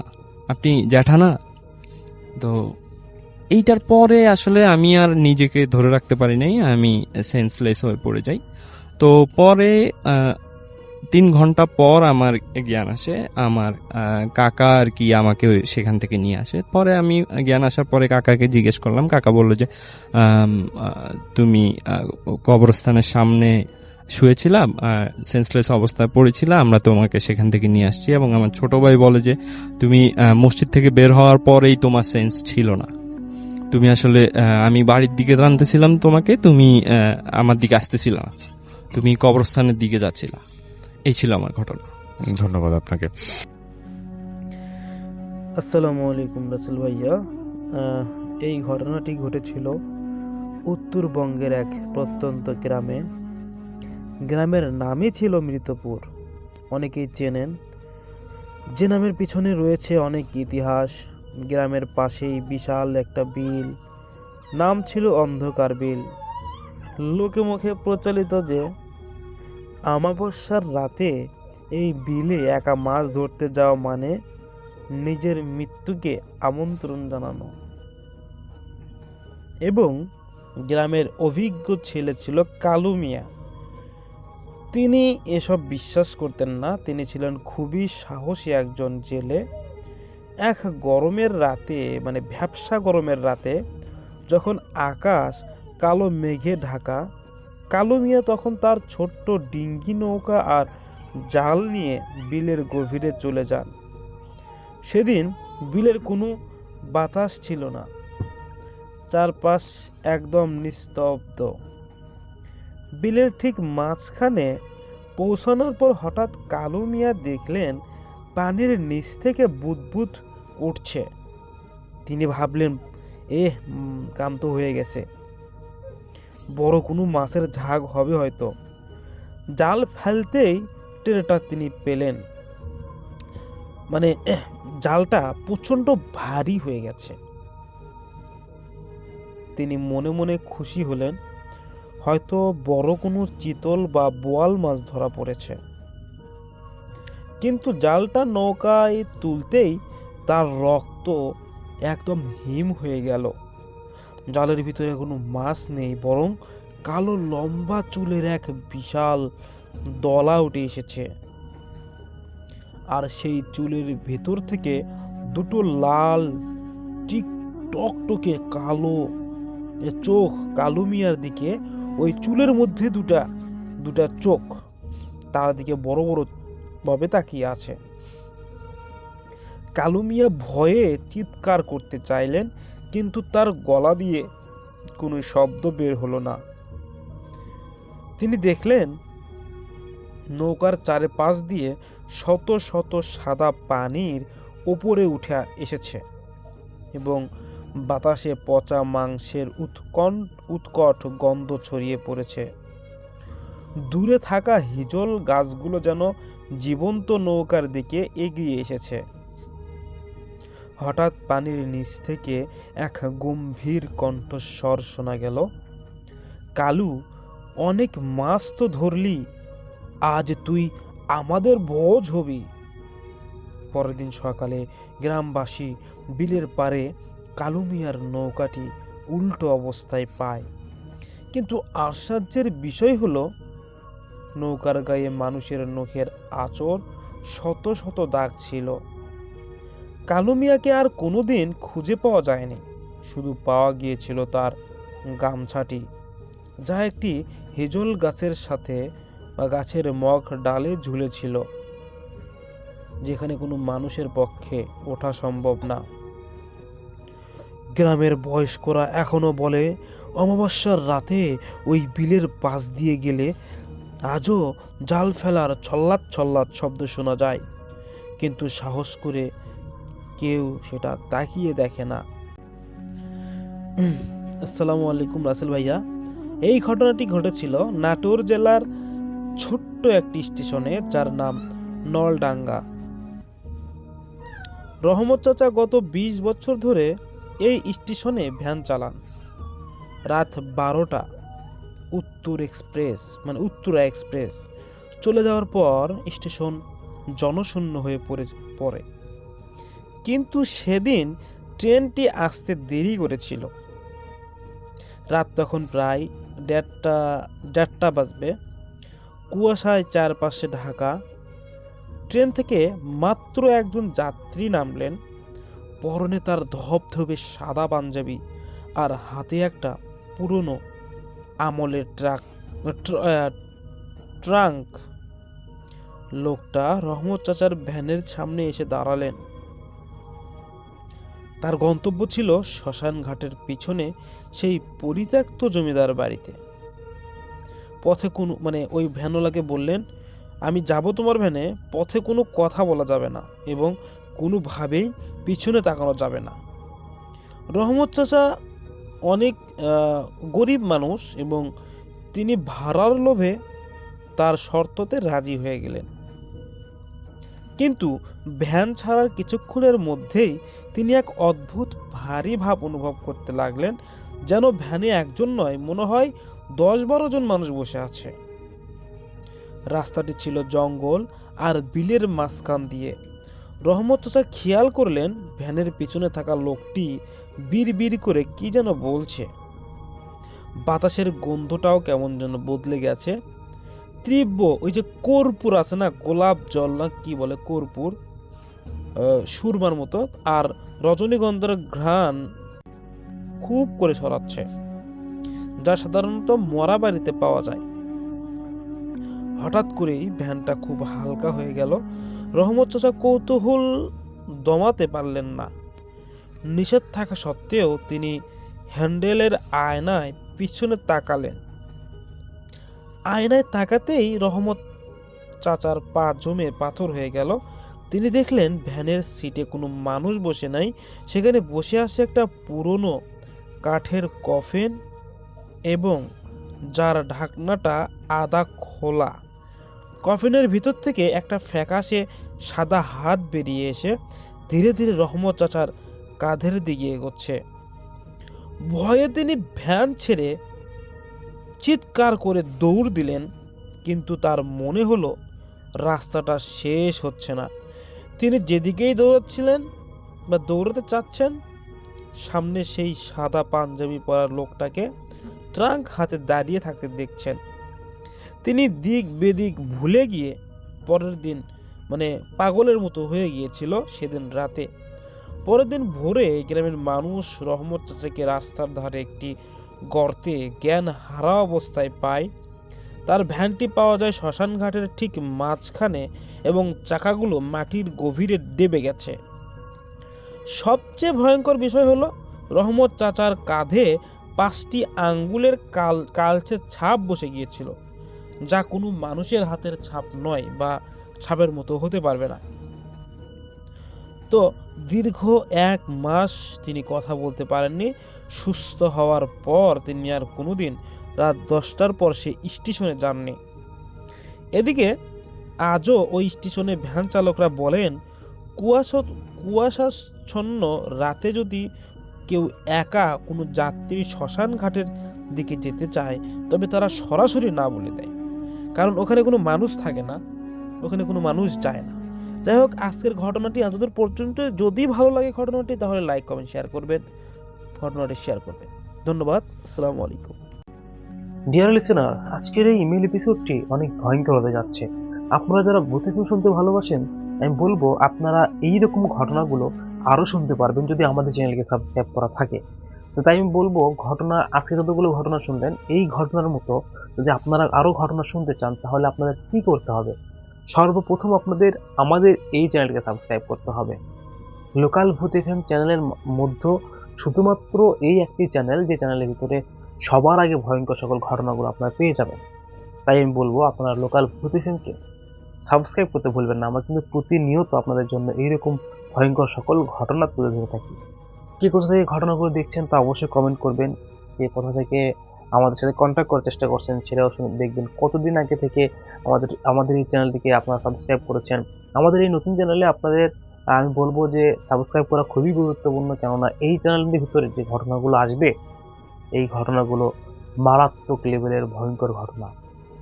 আপনি জ্যাঠা না। তো এইটার পরে আসলে আমি আর নিজেকে ধরে রাখতে পারি নাই, আমি সেন্সলেস হয়ে পড়ে যাই। তো পরে 3 ঘন্টা পর আমার জ্ঞান আসে, আমার কাকা আর কি আমাকে সেখান থেকে নিয়ে আসে। পরে আমি জ্ঞান আসার পরে কাকাকে জিজ্ঞেস করলাম, কাকা বললো যে তুমি কবরস্থানের সামনে শুয়েছিলাম, সেন্সলেস অবস্থায় পড়েছিলাম, আমরা তোমাকে সেখান থেকে নিয়ে আসছি। এবং আমার ছোট ভাই বলে যে তুমি মসজিদ থেকে বের হওয়ার পরেই তোমার সেন্স ছিল না, তুমি আসলে আমি বাড়ির দিকে টানতেছিলাম তোমাকে, তুমি আমার দিকে আসতেছিল না, তুমি কবরস্থানের দিকে যাচ্ছিলা। এই ছিল আমার ঘটনা। ধন্যবাদ আপনাকে। আসসালামু আলাইকুম রাসেল ভাইয়া। এই ঘটনাটি ঘটেছিল উত্তরবঙ্গের এক প্রত্যন্ত গ্রামে। গ্রামের নামই ছিল মৃতপুর, অনেকেই চেনেন। যে নামের পিছনে রয়েছে অনেক ইতিহাস। গ্রামের পাশেই বিশাল একটা বিল, নাম ছিল অন্ধকার বিল। লোকে মুখে প্রচলিত যে অমাবস্যার রাতে এই বিলে একা মাছ ধরতে যাওয়া মানে নিজের মৃত্যুকে আমন্ত্রণ জানানো। এবং গ্রামের অভিজ্ঞ ছেলে ছিল কালু মিয়া। তিনি এসব বিশ্বাস করতেন না। তিনি ছিলেন খুবই সাহসী একজন জেলে। এক গরমের রাতে, ভ্যাপসা গরমের রাতে, যখন আকাশ কালো মেঘে ঢাকা, কালু মিয়া তখন তার ছোট্ট ডিঙ্গি নৌকা আর জাল নিয়ে বিলের গভীরে চলে যান। সেদিন বিলের কোনো বাতাস ছিল না, চারপাশ একদম নিস্তব্ধ। বিলের ঠিক মাঝখানে পৌঁছানোর পর হঠাৎ কালু মিয়া দেখলেন পানির নিচ থেকে বুদবুদ উঠছে। তিনি ভাবলেন, কাম তো হয়ে গেছে, বড় কোনো মাছের ঝাঁক হবে হয়তো। জাল ফেলতেই টেনেটা তিনি পেলেন, জালটা প্রচণ্ড ভারী হয়ে গেছে। তিনি মনে মনে খুশি হলেন, হয়তো বড় কোনো চিতল বা বোয়াল মাছ ধরা পড়েছে। কিন্তু জালটা নৌকায় তুলতেই তার রক্ত একদম হিম হয়ে গেল। জালের ভিতরে কোনো মাছ নেই, বরং কালো লম্বা চুলের এক বিশাল দলা উঠে এসেছে। আর সেই চুলের ভেতর থেকে দুটো লাল টিক টকটকে কালো চোখ কালু মিয়ার দিকে, ওই চুলের মধ্যে দুটা চোখ তার দিকে বড় বড় ভাবে তাকিয়ে আছে। কালু মিয়া ভয়ে চিৎকার করতে চাইলেন, কিন্তু তার গলা দিয়ে কোনো শব্দ বের হলো না। তিনি দেখলেন নৌকার চারপাশ দিয়ে শত শত সাদা পানির উপরে উঠে এসেছে এবং বাতাসে পচা মাংসের উৎকট গন্ধ ছড়িয়ে পড়েছে। দূরে থাকা হিজল গাছগুলো যেন জীবন্ত নৌকার দিকে এগিয়ে এসেছে। হঠাৎ পানির নিচ থেকে এক গম্ভীর কণ্ঠস্বর শোনা গেল, কালু, অনেক মাছ তো ধরলি, আজ তুই আমাদের ভোজ হবি। পরের দিন সকালে গ্রামবাসী বিলের পাড়ে কালু মিয়ার নৌকাটি উল্টো অবস্থায় পায়। কিন্তু আশ্চর্যের বিষয় হলো, নৌকার গায়ে মানুষের নখের আঁচড় শত শত দাগ ছিল। কালু মিয়াকে আর কোনোদিন খুঁজে পাওয়া যায়নি, শুধু পাওয়া গিয়েছিল তার গামছাটি, যা একটি হেজল গাছের সাথে বা গাছের মগ ডালে ঝুলেছিল, যেখানে কোনো মানুষের পক্ষে ওঠা সম্ভব না। গ্রামের বয়স্করা এখনো বলে, অমাবস্যার রাতে ওই বিলের পাশ দিয়ে গেলে আজও জাল ফেলার ছল্লাদ ছল্লাদ শব্দ শোনা যায়, কিন্তু সাহস করে কেউ সেটা তাকিয়ে দেখে না। আসসালামু আলাইকুম রাসেল ভাইয়া। এই ঘটনাটি ঘটেছিল নাটোর জেলার ছোট্ট একটি স্টেশনে, যার নাম নলডাঙ্গা। রহমত চাচা গত 20 বছর ধরে এই স্টেশনে ভ্যান চালান। রাত 12টা উত্তরা এক্সপ্রেস চলে যাওয়ার পর স্টেশন জনশূন্য হয়ে পড়ে। কিন্তু সেদিন ট্রেনটি আসতে দেরি করেছিল। রাত তখন প্রায় 1:30 বাজবে। কুয়াশায় চারপাশে ঢাকা। ট্রেন থেকে মাত্র একজন যাত্রী নামলেন। পরনে তার ধবধবে সাদা পাঞ্জাবি আর হাতে একটা পুরনো আমলের ট্রাঙ্ক। লোকটা রহমত চাচার ভ্যানের সামনে এসে দাঁড়ালেন। তার গন্তব্য ছিল শ্মশান ঘাটের পিছনে সেই পরিত্যক্ত জমিদার বাড়িতে। পথে ওই ভ্যানওয়ালাকে বললেন, আমি যাব তোমার ভ্যানে, পথে কোনো কথা বলা যাবে না এবং কোনোভাবেই পিছনে তাকানো যাবে না। রহমত চাচা অনেক গরিব মানুষ এবং তিনি ভাড়ার লোভে তার শর্ততে রাজি হয়ে গেলেন। কিন্তু ভ্যান ছাড়ার কিছুক্ষণের মধ্যেই তিনি এক অদ্ভুত ভারী ভাব অনুভব করতে লাগলেন, যেন ভ্যানে একজন নয়, মনে হয় 10-12 জন মানুষ বসে আছে। রাস্তাটি ছিল জঙ্গল আর বিলের মাঝখান দিয়ে। রহমত চাচা খেয়াল করলেন ভ্যানের পিছনে থাকা লোকটি বিড় করে কি যেন বলছে। বাতাসের গন্ধটাও কেমন যেন বদলে গেছে। তীব্র ওই যে কর্পূর আছে না, গোলাপ জল না কি বলে, কর্পূর, সুরমার মতো, আর রজনীগন্ধার ঘ্রাণ খুব করে ছড়াচ্ছে, যা সাধারণত মরা বাড়িতে পাওয়া যায়। হঠাৎ করেই ভ্যানটা খুব হালকা হয়ে গেল। রহমত চাচা কৌতূহল দমাতে পারলেন না। নিষেধ থাকা সত্ত্বেও তিনি হ্যান্ডেলের আয়নায় পিছনে তাকালেন। আয়নায় তাকাতেই রহমত চাচার পা জমে পাথর হয়ে গেল। তিনি দেখলেন ভ্যানের সিটে কোনো মানুষ বসে নাই, সেখানে বসে আছে একটা পুরনো কাঠের কফিন এবং যার ঢাকনাটা আধা খোলা। কফিনের ভিতর থেকে একটা ফ্যাকাশে সাদা হাত বেরিয়ে এসে ধীরে ধীরে রহমত চাচার কাঁধের দিকে এগোচ্ছে। ভয়ে তিনি ভ্যান ছেড়ে চিৎকার করে দৌড় দিলেন, কিন্তু তার মনে হলো রাস্তাটা শেষ হচ্ছে না। তিনি যেদিকেই দৌড়াচ্ছিলেন বা দৌড়াতে চাচ্ছেন, সামনে সেই সাদা পাঞ্জাবি পরা লোকটাকে ট্রাঙ্ক হাতে দাঁড়িয়ে থাকতে দেখছেন। তিনি দিক বেদিক ভুলে গিয়ে পরের দিন পাগলের মতো হয়ে গিয়েছিল সেদিন রাতে। পরের দিন ভোরে গ্রামের মানুষ রহমত চাচাকে রাস্তার ধারে একটি গর্তে জ্ঞান হারা অবস্থায় পায়। তার ভ্যানটি পাওয়া যায় শ্মশান ঘাটের ঠিক মাঝখানে এবং চাকাগুলো মাটির গভীরে ডেবে গেছে। সবচেয়ে ভয়ঙ্কর বিষয় হলো রহমত চাচার কাঁধে 5টি আঙ্গুলের কালচে ছাপ বসে গিয়েছিল, যা কোনো মানুষের হাতের ছাপ নয় বা ছাপের মতো হতে পারবে না। তো দীর্ঘ 1 মাস তিনি কথা বলতে পারেননি। সুস্থ হওয়ার পর তিনি আর কোনোদিন রাত 10টার পর সে স্টেশনে যাননি। এদিকে আজও ওই স্টেশনে ভ্যান চালকরা বলেন, কুয়াশাচ্ছন্ন রাতে যদি কেউ একা কোনো যাত্রী শ্মশান ঘাটের দিকে যেতে চায় তবে তারা সরাসরি না বলে দেয়, কারণ ওখানে কোনো মানুষ থাকে না, ওখানে কোনো মানুষ যায় না। যাই হোক, আজকের ঘটনাটি এতদূর পর্যন্ত। যদি ভালো লাগে ঘটনাটি তাহলে লাইক কমেন্ট শেয়ার করবেন, ঘটনাটি শেয়ার করবেন। ধন্যবাদ। আসসালামু আলাইকুম। ডিয়ার লিসেনার, আজকের এই ইমেল এপিসোডটি অনেক ভয়ঙ্কর হতে যাচ্ছে। আপনারা যারা ভূতের film শুনতে ভালোবাসেন, আমি বলবো আপনারা এইরকম ঘটনাগুলো আরও শুনতে পারবেন যদি আমাদের চ্যানেলকে সাবস্ক্রাইব করা থাকে। তো তাই আমি বলবো, আজকে যতগুলো ঘটনা শুনলেন, এই ঘটনার মতো যদি আপনারা আরও ঘটনা শুনতে চান তাহলে আপনাদের কি করতে হবে? সর্বপ্রথম আপনাদের আমাদের এই চ্যানেলকে সাবস্ক্রাইব করতে হবে। লোকাল ভূত এফএম চ্যানেলের মধ্যে শুধুমাত্র এই একটি চ্যানেল, যে চ্যানেলের ভিতরে সবার আগে ভয়ঙ্কর সকল ঘটনাগুলো আপনারা পেয়ে যাবেন। তাই আমি বলবো আপনারা লোকাল ভূত এফএমকে সাবস্ক্রাইব করতে ভুলবেন না। আমরা কিন্তু প্রতিনিয়ত আপনাদের জন্য এইরকম ভয়ঙ্কর সকল ঘটনা তুলে ধরে থাকি। কে কোথা থেকে ঘটনাগুলো দেখছেন তা অবশ্যই কমেন্ট করবেন। কে কোথা থেকে আমাদের সাথে কন্ট্যাক্ট করার চেষ্টা করছেন সেটাও দেখবেন। কতদিন আগে থেকে আমাদের এই চ্যানেলটিকে আপনারা সাবস্ক্রাইব করেছেন। আমাদের এই নতুন চ্যানেলে আপনাদের আমি বলবো যে সাবস্ক্রাইব করা খুবই গুরুত্বপূর্ণ, কেননা এই চ্যানেলটির ভিতরে যে ঘটনাগুলো আসবে, এই ঘটনাগুলো মারাত্মক লেভেলের ভয়ঙ্কর ঘটনা।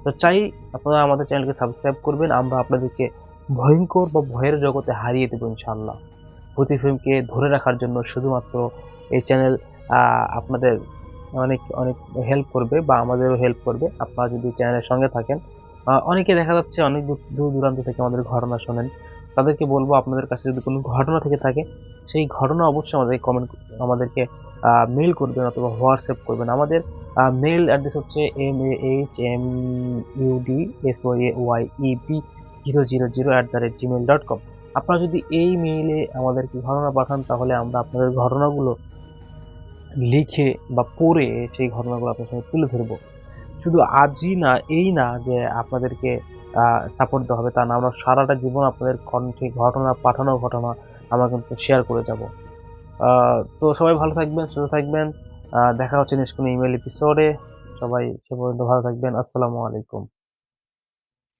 তো চাই আপনারা আমাদের চ্যানেলকে সাবস্ক্রাইব করবেন। আমরা আপনাদেরকে ভয়ঙ্কর বা ভয়ের জগতে হারিয়ে দেবো ইনশাআল্লাহ। ভূতি ফিল্মকে ধরে রাখার জন্য শুধুমাত্র এই চ্যানেল আপনাদের অনেক অনেক হেল্প করবে বা আমাদেরও হেল্প করবে আপনারা যদি চ্যানেলের সঙ্গে থাকেন। অনেকে দেখা যাচ্ছে অনেক দূর দূরান্ত থেকে আমাদের ঘটনা শোনেন। তাদেরকে বলবো, আপনাদের কাছে যদি কোনো ঘটনা থেকে থাকে সেই ঘটনা অবশ্যই আমাদেরকে মেইল করবেন অথবা হোয়াটসঅ্যাপ করবেন। আমাদের মেইল অ্যাড্রেস হচ্ছে mahmudsoyeb000@gmail.com। আপনারা যদি এই মেইলে আমাদেরকে ঘটনা পাঠান তাহলে আমরা আপনাদের ঘটনাগুলো লিখে বা পড়ে সেই ঘটনাগুলো আপনার সঙ্গে তুলে ধরবো। শুধু আজই না, এই না যে আপনাদেরকে সাপোর্ট দেওয়া হবে তা না, আমরা সারাটা জীবন আপনাদের কণ্ঠে ঘটনা আমরা কিন্তু শেয়ার করে যাব। তো সবাই ভালো থাকবেন, সুস্থ থাকবেন। দেখা হচ্ছে নেক্সট কোনো ইমেল এপিসোডে। সবাই সে পর্যন্ত ভালো থাকবেন। আসসালামু আলাইকুম।